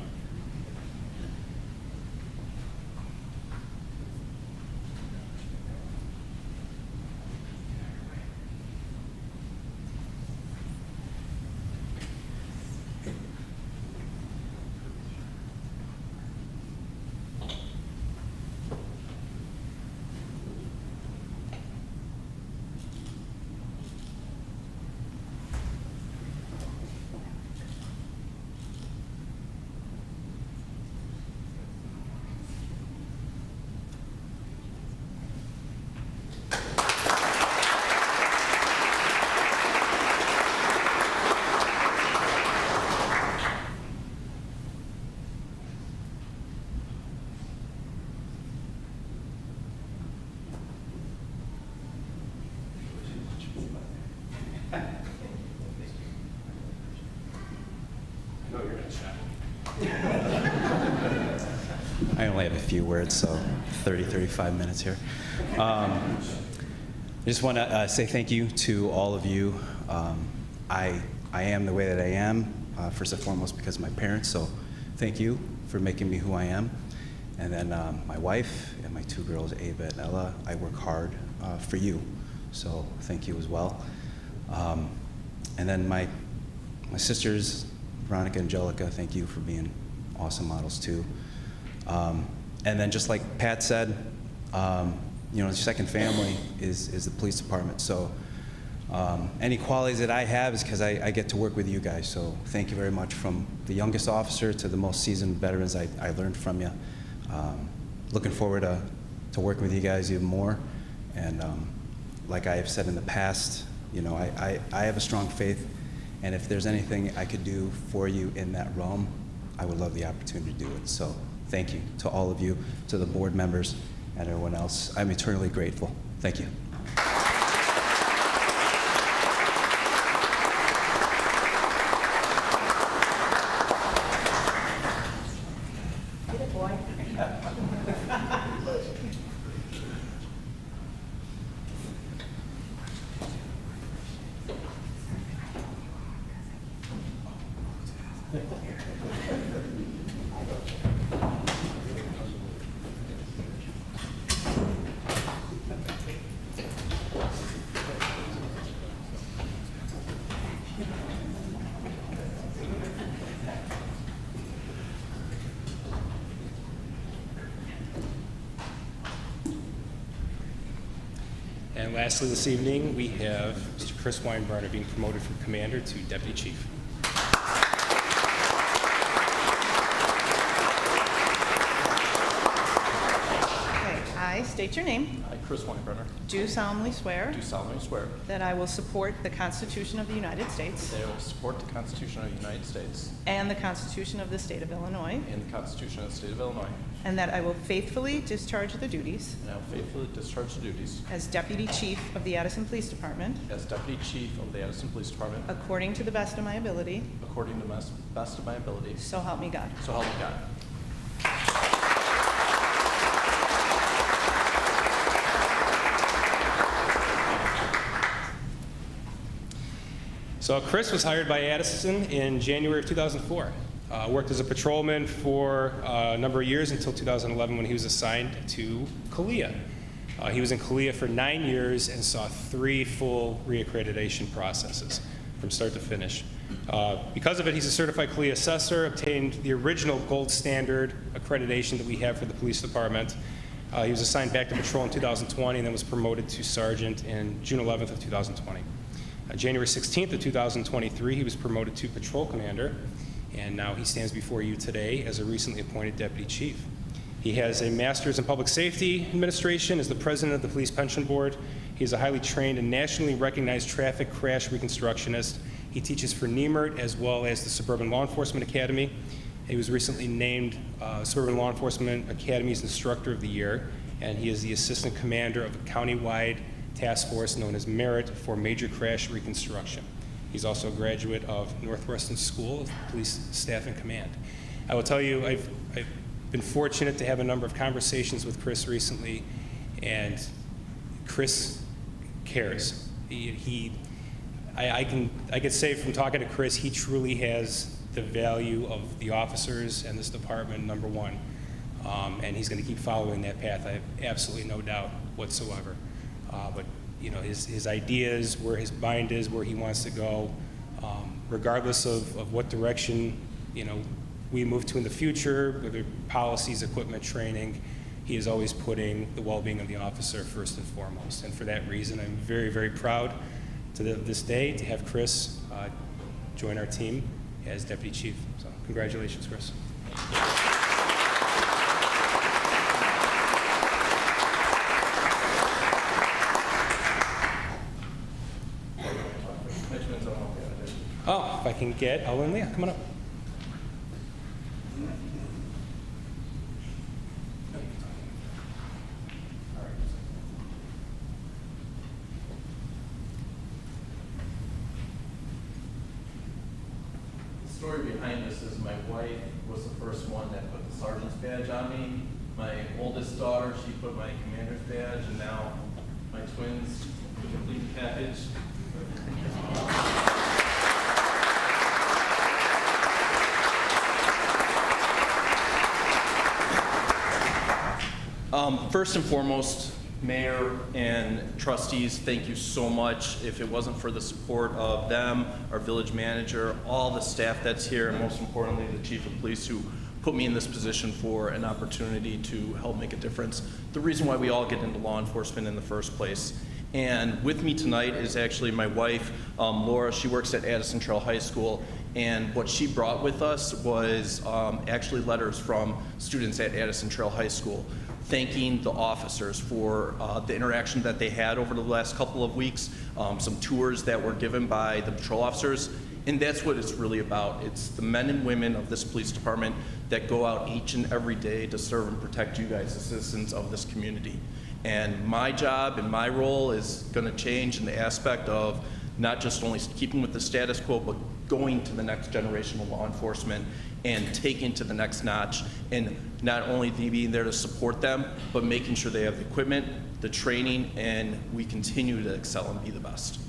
I only have a few words, so 35 minutes here. I just want to say thank you to all of you. I am the way that I am, first and foremost because of my parents, so thank you for making me who I am. And then my wife and my two girls, Ava and Ella, I work hard for you, so thank you as well. And then my sisters, Veronica and Angelica, thank you for being awesome models too. And then just like Pat said, you know, the second family is the police department. So any qualities that I have is because I get to work with you guys. So thank you very much, from the youngest officer to the most seasoned veterans. I learned from you. Looking forward to working with you guys even more. And like I have said in the past, you know, I have a strong faith, and if there's anything I could do for you in that realm, I would love the opportunity to do it. So thank you to all of you, to the board members, and everyone else. I'm eternally grateful. Thank you. And lastly, this evening, we have Mr. Chris Weinbarner being promoted from commander to deputy chief. Okay, I state your name. I, Chris Weinbrenner, Do solemnly swear do solemnly swear that I will support the Constitution of the United States that I will support the Constitution of the United States and the Constitution of the State of Illinois, and the Constitution of the State of Illinois, and that I will faithfully discharge the duties and I will faithfully discharge the duties as Deputy Chief of the Addison Police Department as Deputy Chief of the Addison Police Department according to the best of my ability, according to the best of my ability. so help me God. So help me God. So Chris was hired by Addison in January of 2004. Worked as a patrolman for a number of years until 2011 when he was assigned to Kalia. He was in Kalia for 9 years and saw 3 full reaccreditation processes from start to finish. Because of it, he's a certified Kalia assessor, obtained the original gold standard accreditation that we have for the police department. He was assigned back to patrol in 2020 and then was promoted to sergeant in June 11th of 2020. January 16th of 2023, he was promoted to patrol commander, and now he stands before you today as a recently appointed deputy chief. He has a master's in public safety administration, is the president of the police pension board. He is a highly trained and nationally recognized traffic crash reconstructionist. He teaches for NEMERT as well as the Suburban Law Enforcement Academy. He was recently named Suburban Law Enforcement Academy's Instructor of the Year, and he is the assistant commander of a countywide task force known as MERIT for Major Crash Reconstruction. He's also a graduate of Northwestern School of Police Staff and Command. I will tell you, I've been fortunate to have a number of conversations with Chris recently, and Chris cares. I can say from talking to Chris, he truly has the value of the officers and this department, number one, and he's going to keep following that path. I have absolutely no doubt whatsoever. But you know, his ideas, where his mind is, where he wants to go, regardless of what direction we move to in the future, whether policies, equipment, training, he is always putting the well-being of the officer first and foremost. And for that reason, I'm very, very proud to this day to have Chris join our team as deputy chief. So congratulations, Chris. Oh, if I can get Ellen and Leah, come on up. The story behind this is my wife was the first one that put the sergeant's badge on me. My oldest daughter, she put my commander's badge, and now my twins, the complete package. First and foremost, Mayor and trustees, thank you so much. If it wasn't for the support of them, our village manager, all the staff that's here, and most importantly, the chief of police who put me in this position for an opportunity to help make a difference. The reason why we all get into law enforcement in the first place. And with me tonight is actually my wife, Laura. She works at Addison Trail High School. And what she brought with us was actually letters from students at Addison Trail High School thanking the officers for the interaction that they had over the last couple of weeks, some tours that were given by the patrol officers. And that's what it's really about. It's the men and women of this police department that go out each and every day to serve and protect you guys, the citizens of this community. And my job and my role is going to change in the aspect of not just only keeping with the status quo, but going to the next generation of law enforcement and taking to the next notch, and not only being there to support them, but making sure they have the equipment, the training, and we continue to excel and be the best.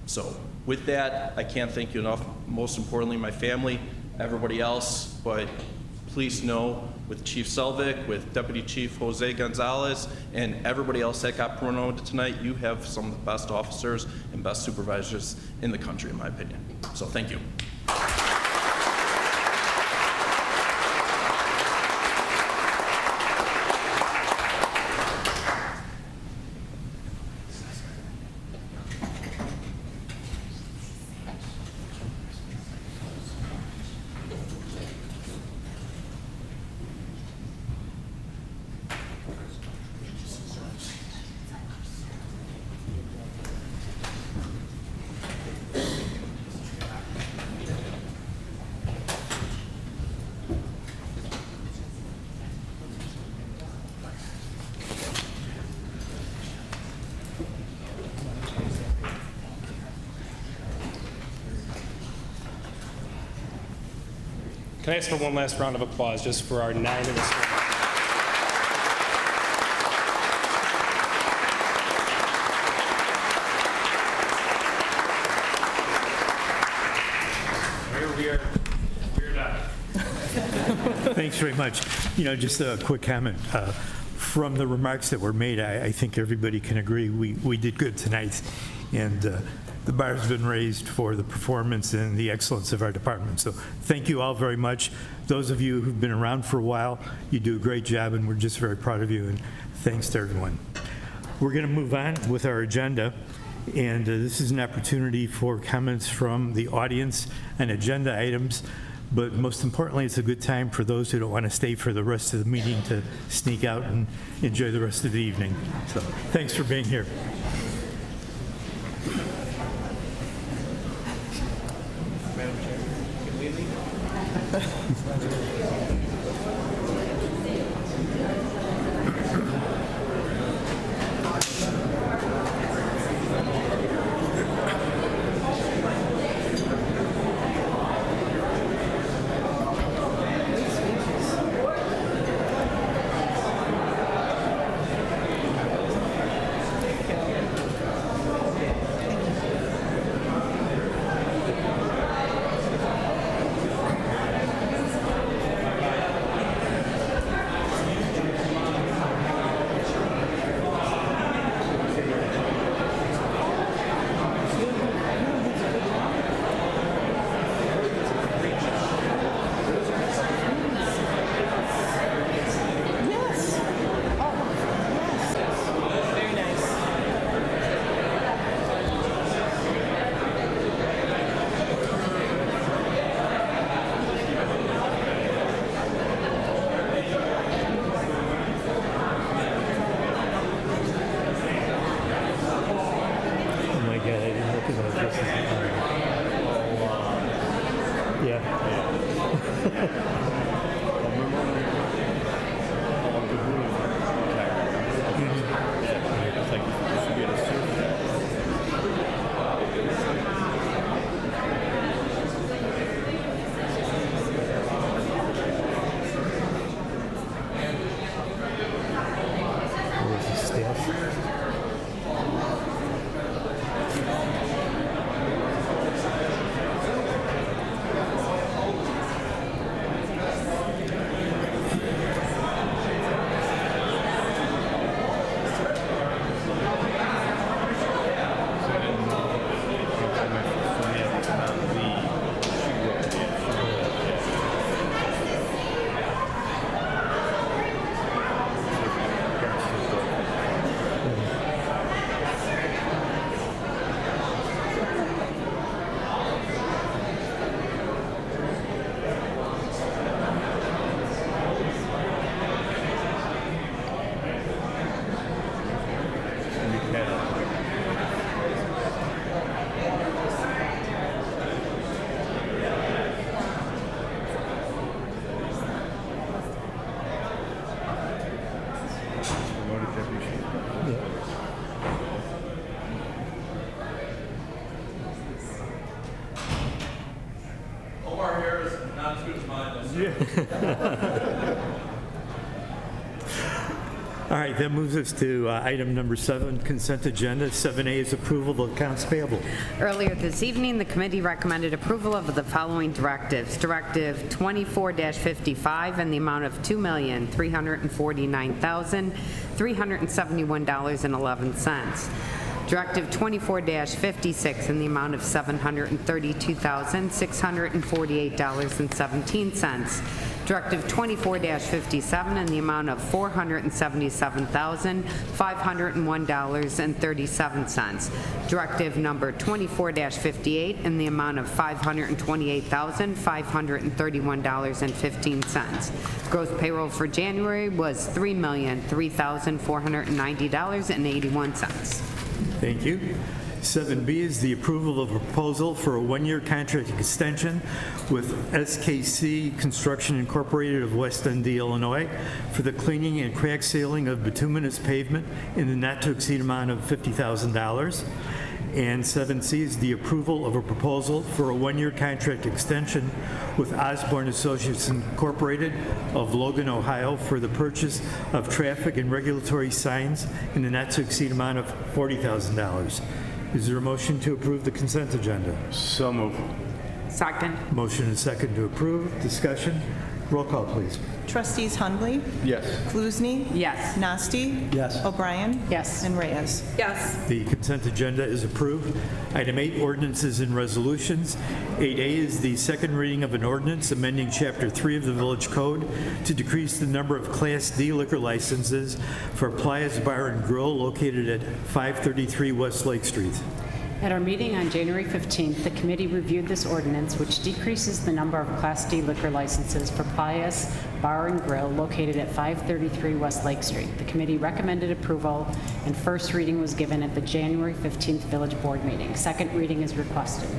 So with that, I can't thank you enough. Most importantly, my family, everybody else, but please know with Chief Selvik, with Deputy Chief Jose Gonzalez, and everybody else that got promoted tonight, you have some of the best officers and best supervisors in the country, in my opinion. So thank you. Can I ask for one last round of applause just for our 9 that were sworn in? We're done. Thanks very much. Just a quick comment. From the remarks that were made, I think everybody can agree we did good tonight, and the bar's been raised for the performance and the excellence of our department. So thank you all very much. Those of you who've been around for a while, you do a great job, and we're just very proud of you, and thanks to everyone. We're going to move on with our agenda, and this is an opportunity for comments from the audience on agenda items. But most importantly, it's a good time for those who don't want to stay for the rest of the meeting to sneak out and enjoy the rest of the evening. So thanks for being here. Madam Chair, can we leave? All right, that moves us to item number 7, consent agenda. 7A is approval of accounts payable. Earlier this evening, the committee recommended approval of the following directives. Directive 24-55 in the amount of $2,349,371.11. Directive 24-56 in the amount of $732,648.17. Directive 24-57 in the amount of $477,501.37. Directive number 24-58 in the amount of $528,531.15. Gross payroll for January was $3,003,490.81. Thank you. 7B is the approval of a proposal for a one-year contract extension with SKC Construction Incorporated of West Dundee, Illinois, for the cleaning and crack sealing of bituminous pavement in the not-to-exceed amount of $50,000. And 7C is the approval of a proposal for a one-year contract extension with Osborne Associates Incorporated of Logan, Ohio for the purchase of traffic and regulatory signs in the not to exceed amount of $40,000. Is there a motion to approve the consent agenda? So moved. Second. Motion and second to approve. Discussion? Roll call, please. Trustees Hundley, Yes. Kluzny, Yes. Nasty, Yes. O'Brien, Yes. and Reyes. Yes. The consent agenda is approved. Item 8, ordinances and resolutions. 8A is the second reading of an ordinance amending Chapter 3 of the Village Code to decrease the number of Class D liquor licenses for Playa's Bar and Grill located at 533 West Lake Street. At our meeting on January 15th, the committee reviewed this ordinance, which decreases the number of Class D liquor licenses for Playa's Bar and Grill located at 533 West Lake Street. The committee recommended approval, and first reading was given at the January 15th Village Board meeting. Second reading is requested.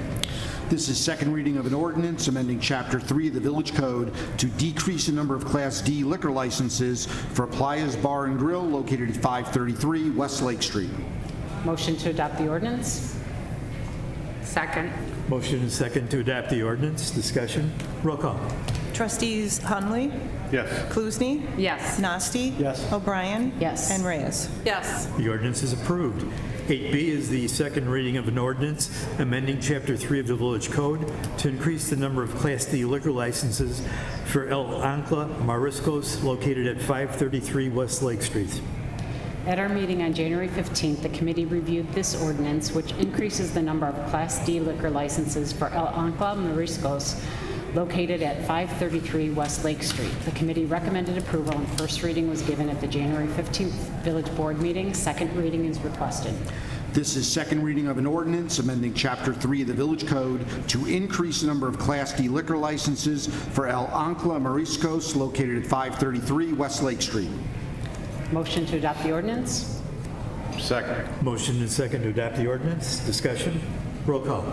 This is second reading of an ordinance amending Chapter 3 of the Village Code to decrease the number of Class D liquor licenses for Playa's Bar and Grill located at 533 West Lake Street. Motion to adopt the ordinance? Second. Motion and second to adopt the ordinance. Discussion? Roll call. Trustees Hundley, Yes. Kluzny, Yes. Nasty, Yes. O'Brien, Yes. and Reyes. Yes. The ordinance is approved. 8B is the second reading of an ordinance amending Chapter 3 of the Village Code to increase the number of Class D liquor licenses for El Ancla Mariscos located at 533 West Lake Street. At our meeting on January 15th, the committee reviewed this ordinance, which increases the number of Class D liquor licenses for El Ancla Mariscos located at 533 West Lake Street. The committee recommended approval, and first reading was given at the January 15th Village Board meeting. Second reading is requested. This is second reading of an ordinance amending Chapter 3 of the Village Code to increase the number of Class D liquor licenses for El Ancla Mariscos located at 533 West Lake Street. Motion to adopt the ordinance? Second. Motion and second to adopt the ordinance. Discussion? Roll call.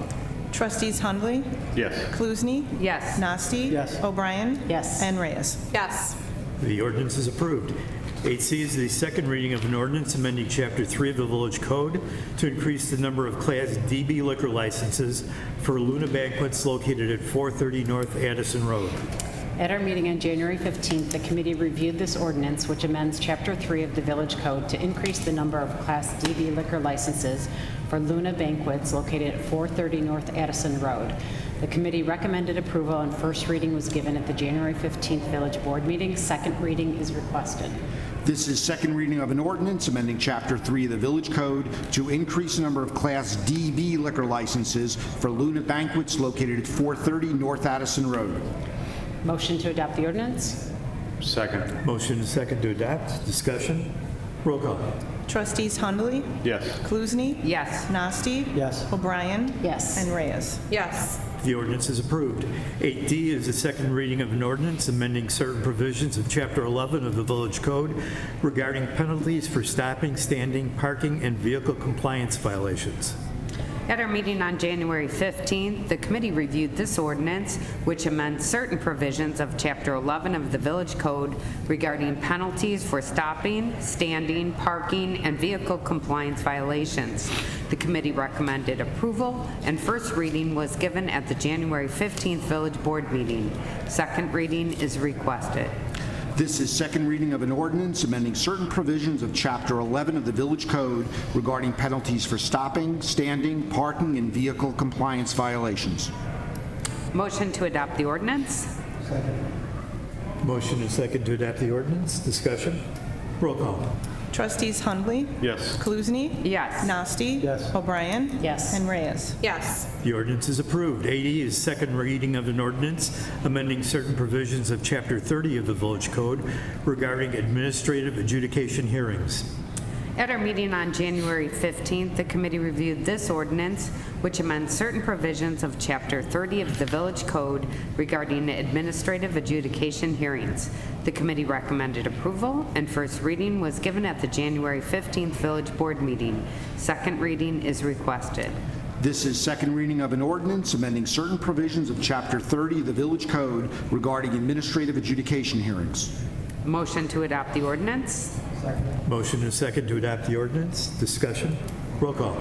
Trustees Hundley, Yes. Kluzny, Yes. Nasty, Yes. O'Brien, Yes. and Reyes. Yes. The ordinance is approved. 8C is the second reading of an ordinance amending Chapter 3 of the Village Code to increase the number of Class DB liquor licenses for Luna Banquets located at 430 North Addison Road. At our meeting on January 15th, the committee reviewed this ordinance, which amends Chapter 3 of the Village Code to increase the number of Class DB liquor licenses for Luna Banquets located at 430 North Addison Road. The committee recommended approval, and first reading was given at the January 15th Village Board meeting. Second reading is requested. This is second reading of an ordinance amending Chapter 3 of the Village Code to increase the number of Class DB liquor licenses for Luna Banquets located at 430 North Addison Road. Motion to adopt the ordinance? Second. Motion and second to adopt. Discussion? Roll call. Trustees Hundley, Yes. Kluzny, Yes. Nasty, Yes. O'Brien, Yes. and Reyes. Yes. The ordinance is approved. 8D is the second reading of an ordinance amending certain provisions of Chapter 11 of the Village Code regarding penalties for stopping, standing, parking, and vehicle compliance violations. At our meeting on January 15th, the committee reviewed this ordinance, which amends certain provisions of Chapter 11 of the Village Code regarding penalties for stopping, standing, parking, and vehicle compliance violations. The committee recommended approval, and first reading was given at the January 15th Village Board meeting. Second reading is requested. This is second reading of an ordinance amending certain provisions of Chapter 11 of the Village Code regarding penalties for stopping, standing, parking, and vehicle compliance violations. Motion to adopt the ordinance? Motion and second to adopt the ordinance. Discussion? Roll call. Trustees Hundley, Yes. Kluzny, Yes. Nasty, Yes. O'Brien, Yes. and Reyes. Yes. The ordinance is approved. 80 is second reading of an ordinance amending certain provisions of Chapter 30 of the Village Code regarding administrative adjudication hearings. At our meeting on January 15th, the committee reviewed this ordinance, which amends certain provisions of Chapter 30 of the Village Code regarding administrative adjudication hearings. The committee recommended approval, and first reading was given at the January 15th Village Board meeting. Second reading is requested. This is second reading of an ordinance amending certain provisions of Chapter 30 of the Village Code regarding administrative adjudication hearings. Motion to adopt the ordinance? Motion and second to adopt the ordinance. Discussion? Roll call.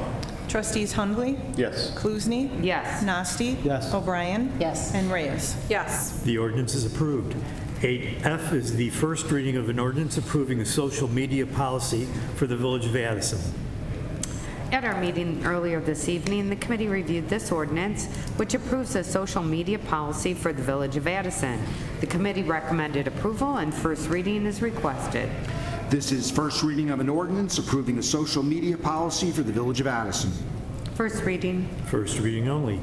Trustees Hundley, Yes. Kluzny, Yes. Nasty, Yes. O'Brien, Yes. and Reyes. Yes. The ordinance is approved. 8F is the first reading of an ordinance approving a social media policy for the Village of Addison. At our meeting earlier this evening, the committee reviewed this ordinance, which approves a social media policy for the Village of Addison. The committee recommended approval, and first reading is requested. This is first reading of an ordinance approving a social media policy for the Village of Addison. First reading. First reading only.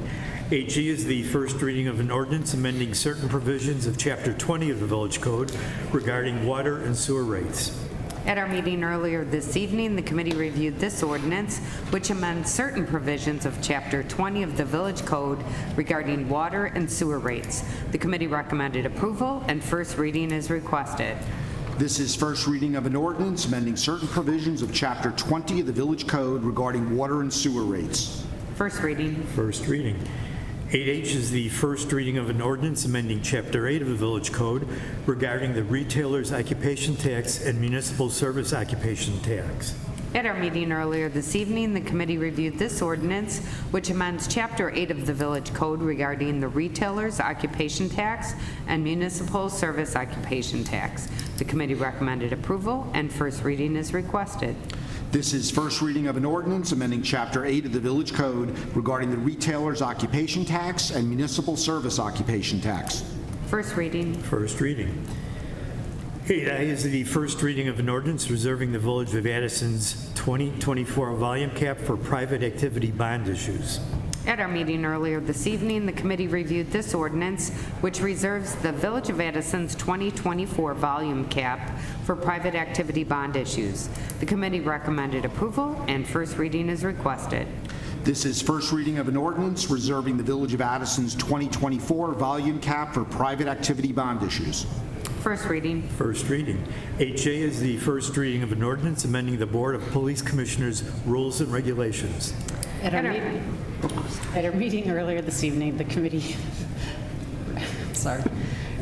8G is the first reading of an ordinance amending certain provisions of Chapter 20 of the Village Code regarding water and sewer rates. At our meeting earlier this evening, the committee reviewed this ordinance, which amends certain provisions of Chapter 20 of the Village Code regarding water and sewer rates. The committee recommended approval, and first reading is requested. This is first reading of an ordinance amending certain provisions of Chapter 20 of the Village Code regarding water and sewer rates. First reading. First reading. 8H is the first reading of an ordinance amending Chapter 8 of the Village Code regarding the retailer's occupation tax and municipal service occupation tax. At our meeting earlier this evening, the committee reviewed this ordinance, which amends Chapter 8 of the Village Code regarding the retailer's occupation tax and municipal service occupation tax. The committee recommended approval, and first reading is requested. This is first reading of an ordinance amending Chapter 8 of the Village Code regarding the retailer's occupation tax and municipal service occupation tax. First reading. First reading. 8I is the first reading of an ordinance reserving the Village of Addison's 2024 volume cap for private activity bond issues. At our meeting earlier this evening, the committee reviewed this ordinance, which reserves the Village of Addison's 2024 volume cap for private activity bond issues. The committee recommended approval, and first reading is requested. This is first reading of an ordinance reserving the Village of Addison's 2024 volume cap for private activity bond issues. First reading. First reading. 8J is the first reading of an ordinance amending the Board of Police Commissioners' rules and regulations. At our meeting earlier this evening, the committee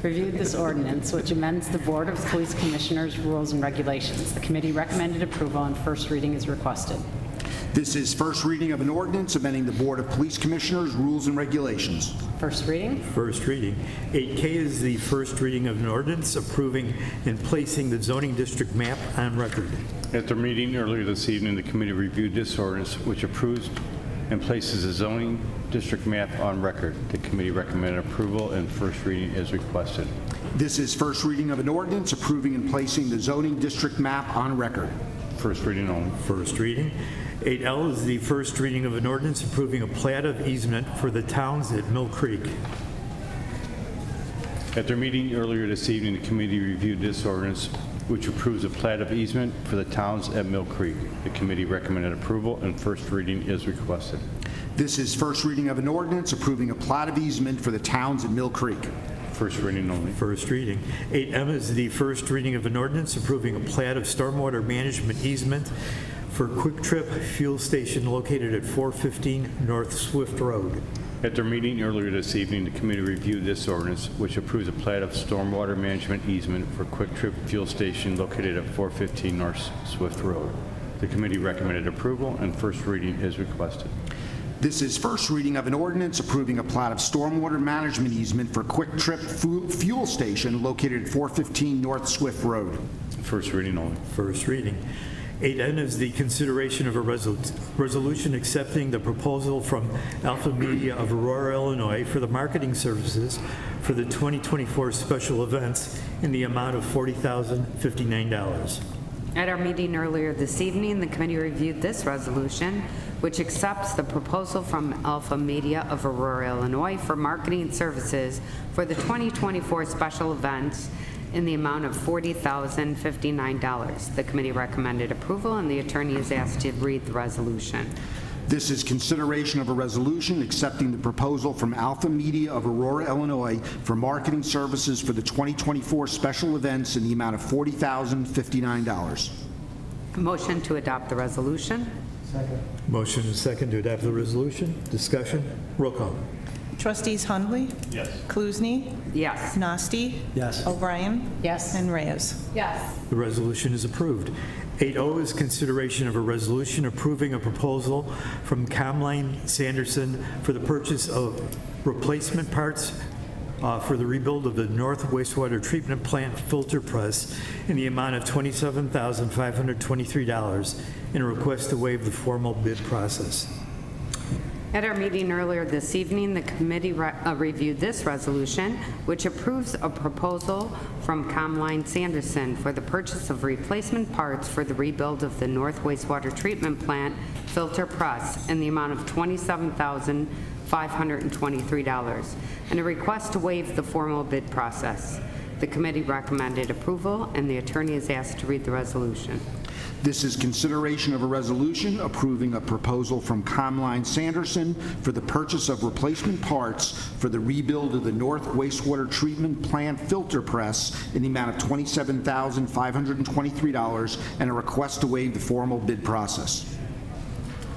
reviewed this ordinance, which amends the Board of Police Commissioners' rules and regulations. The committee recommended approval, and first reading is requested. This is first reading of an ordinance amending the Board of Police Commissioners' rules and regulations. First reading. First reading. 8K is the first reading of an ordinance approving and placing the zoning district map on record. At their meeting earlier this evening, the committee reviewed this ordinance, which approves and places the zoning district map on record. The committee recommended approval, and first reading is requested. This is first reading of an ordinance approving and placing the zoning district map on record. First reading only. First reading. 8L is the first reading of an ordinance approving a plat of easement for the towns at Mill Creek. At their meeting earlier this evening, the committee reviewed this ordinance, which approves a plat of easement for the towns at Mill Creek. The committee recommended approval, and first reading is requested. This is first reading of an ordinance approving a plat of easement for the towns at Mill Creek. First reading only. First reading. 8M is the first reading of an ordinance approving a plat of stormwater management easement for Quick Trip Fuel Station located at 415 North Swift Road. At their meeting earlier this evening, the committee reviewed this ordinance, which approves a plat of stormwater management easement for Quick Trip Fuel Station located at 415 North Swift Road. The committee recommended approval, and first reading is requested. This is first reading of an ordinance approving a plat of stormwater management easement for Quick Trip Fuel Station located at 415 North Swift Road. First reading only. First reading. 8N is the consideration of a resolution accepting the proposal from Alpha Media of Aurora, Illinois for the marketing services for the 2024 special events in the amount of $40,059. At our meeting earlier this evening, the committee reviewed this resolution, which accepts the proposal from Alpha Media of Aurora, Illinois for marketing services for the 2024 special events in the amount of $40,059. The committee recommended approval, and the attorney is asked to read the resolution. This is consideration of a resolution accepting the proposal from Alpha Media of Aurora, Illinois for marketing services for the 2024 special events in the amount of $40,059. Motion to adopt the resolution. Second. Motion and second to adopt the resolution. Discussion. Roll call. Trustees Hundley? Yes. Kluzny? Yes. Nasty? Yes. O'Brien? Yes. And Reyes? Yes. The resolution is approved. 8O is consideration of a resolution approving a proposal from Comline Sanderson for the purchase of replacement parts for the rebuild of the North Wastewater Treatment Plant filter press in the amount of $27,523 and a request to waive the formal bid process. At our meeting earlier this evening, the committee reviewed this resolution, which approves a proposal from Comline Sanderson for the purchase of replacement parts for the rebuild of the North Wastewater Treatment Plant filter press in the amount of $27,523, and a request to waive the formal bid process. The committee recommended approval, and the attorney is asked to read the resolution. This is consideration of a resolution approving a proposal from Comline Sanderson for the purchase of replacement parts for the rebuild of the North Wastewater Treatment Plant filter press in the amount of $27,523 and a request to waive the formal bid process.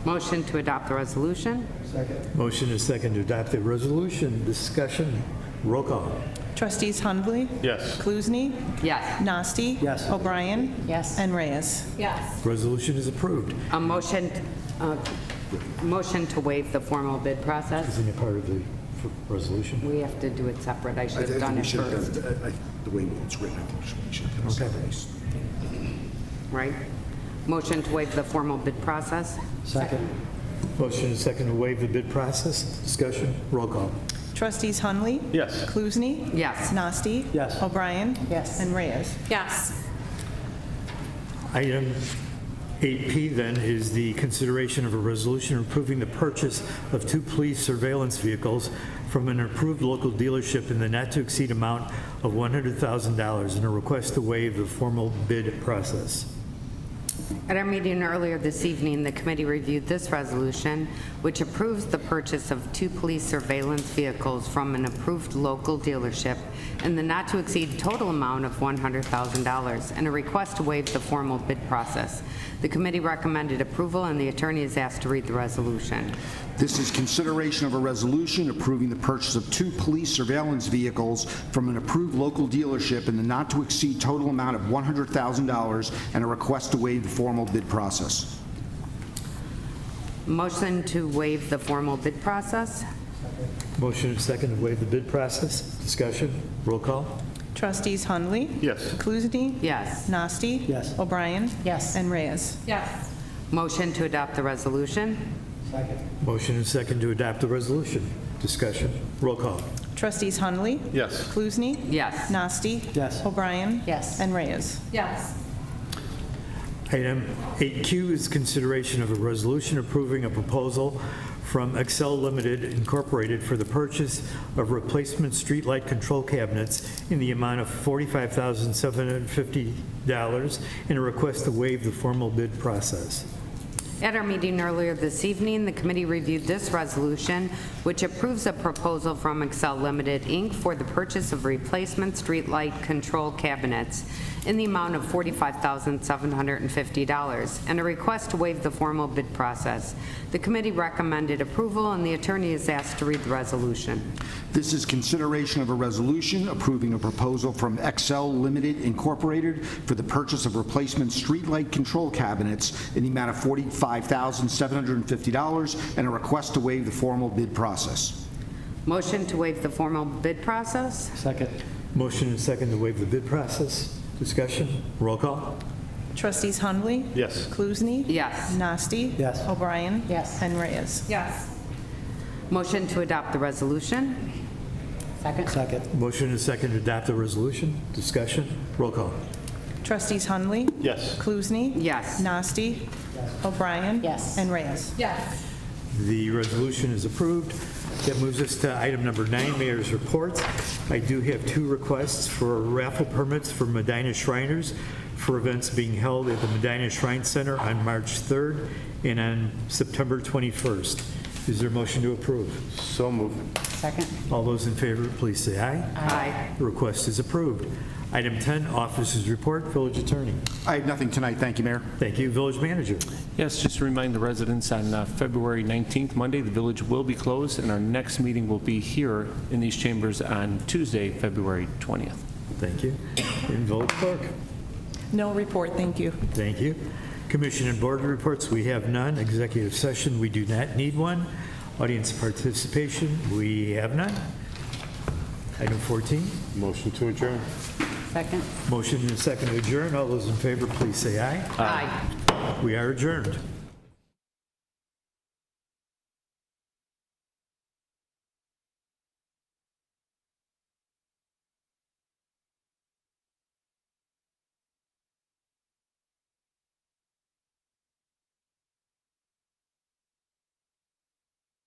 Motion to adopt the resolution? Second. Motion is second to adopt the resolution. Discussion. Roll call. Trustees Hundley? Yes. Kluzny? Yes. Nasty? Yes. O'Brien? Yes. And Reyes? Yes. Resolution is approved. A motion to waive the formal bid process? Isn't it part of the resolution? We have to do it separate. I should have done it first. The way it's written, I think we should have done it separate. Right? Motion to waive the formal bid process? Second. Motion is second to waive the bid process. Discussion. Roll call. Trustees Hundley? Yes. Kluzny? Yes. Nasty? Yes. O'Brien? Yes. And Reyes? Yes. Item 8P then is the consideration of a resolution approving the purchase of 2 police surveillance vehicles from an approved local dealership in the not-to-exceed amount of $100,000 and a request to waive the formal bid process. At our meeting earlier this evening, the committee reviewed this resolution, which approves the purchase of 2 police surveillance vehicles from an approved local dealership in the not-to-exceed total amount of $100,000 and a request to waive the formal bid process. The committee recommended approval, and the attorney is asked to read the resolution. This is consideration of a resolution approving the purchase of 2 police surveillance vehicles from an approved local dealership in the not-to-exceed total amount of $100,000 and a request to waive the formal bid process. Motion to waive the formal bid process? Motion is second to waive the bid process. Discussion. Roll call. Trustees Hundley? Yes. Kluzny? Yes. Nasty? Yes. O'Brien? Yes. And Reyes? Yes. Motion to adopt the resolution? Motion is second to adopt the resolution. Discussion. Roll call. Trustees Hundley? Yes. Kluzny? Yes. Nasty? Yes. O'Brien? Yes. And Reyes? Yes. Item 8Q is consideration of a resolution approving a proposal from Excel Limited Incorporated for the purchase of replacement streetlight control cabinets in the amount of $45,750 and a request to waive the formal bid process. At our meeting earlier this evening, the committee reviewed this resolution, which approves a proposal from Excel Limited, Inc. for the purchase of replacement streetlight control cabinets in the amount of $45,750 and a request to waive the formal bid process. The committee recommended approval, and the attorney is asked to read the resolution. This is consideration of a resolution approving a proposal from Excel Limited Incorporated for the purchase of replacement streetlight control cabinets in the amount of $45,750 and a request to waive the formal bid process. Motion to waive the formal bid process? Second. Motion is second to waive the bid process. Discussion. Roll call. Trustees Hundley? Yes. Kluzny? Yes. Nasty? Yes. O'Brien? Yes. And Reyes? Yes. Motion to adopt the resolution? Second. Motion is second to adopt the resolution. Discussion. Roll call. Trustees Hundley? Yes. Kluzny? Yes. Nasty? O'Brien? Yes. And Reyes? Yes. The resolution is approved. That moves us to item number 9, Mayor's Reports. I do have 2 requests for raffle permits for Medina Shriners for events being held at the Medina Shrine Center on March 3rd and on September 21st. Is there a motion to approve? So moved. Second. All those in favor, please say aye. Aye. The request is approved. Item 10, Officers Report, Village Attorney. I have nothing tonight. Thank you, Mayor. Thank you, Village Manager. Yes, just to remind the residents, on February 19th, Monday, the village will be closed, and our next meeting will be here in these chambers on Tuesday, February 20th. Thank you. And Village Clerk. No report, thank you. Thank you. Commission and board reports, we have none. Executive session, we do not need one. Audience participation, we have none. Item 14. Motion to adjourn. Second. Motion and a second to adjourn. All those in favor, please say aye. Aye. We are adjourned.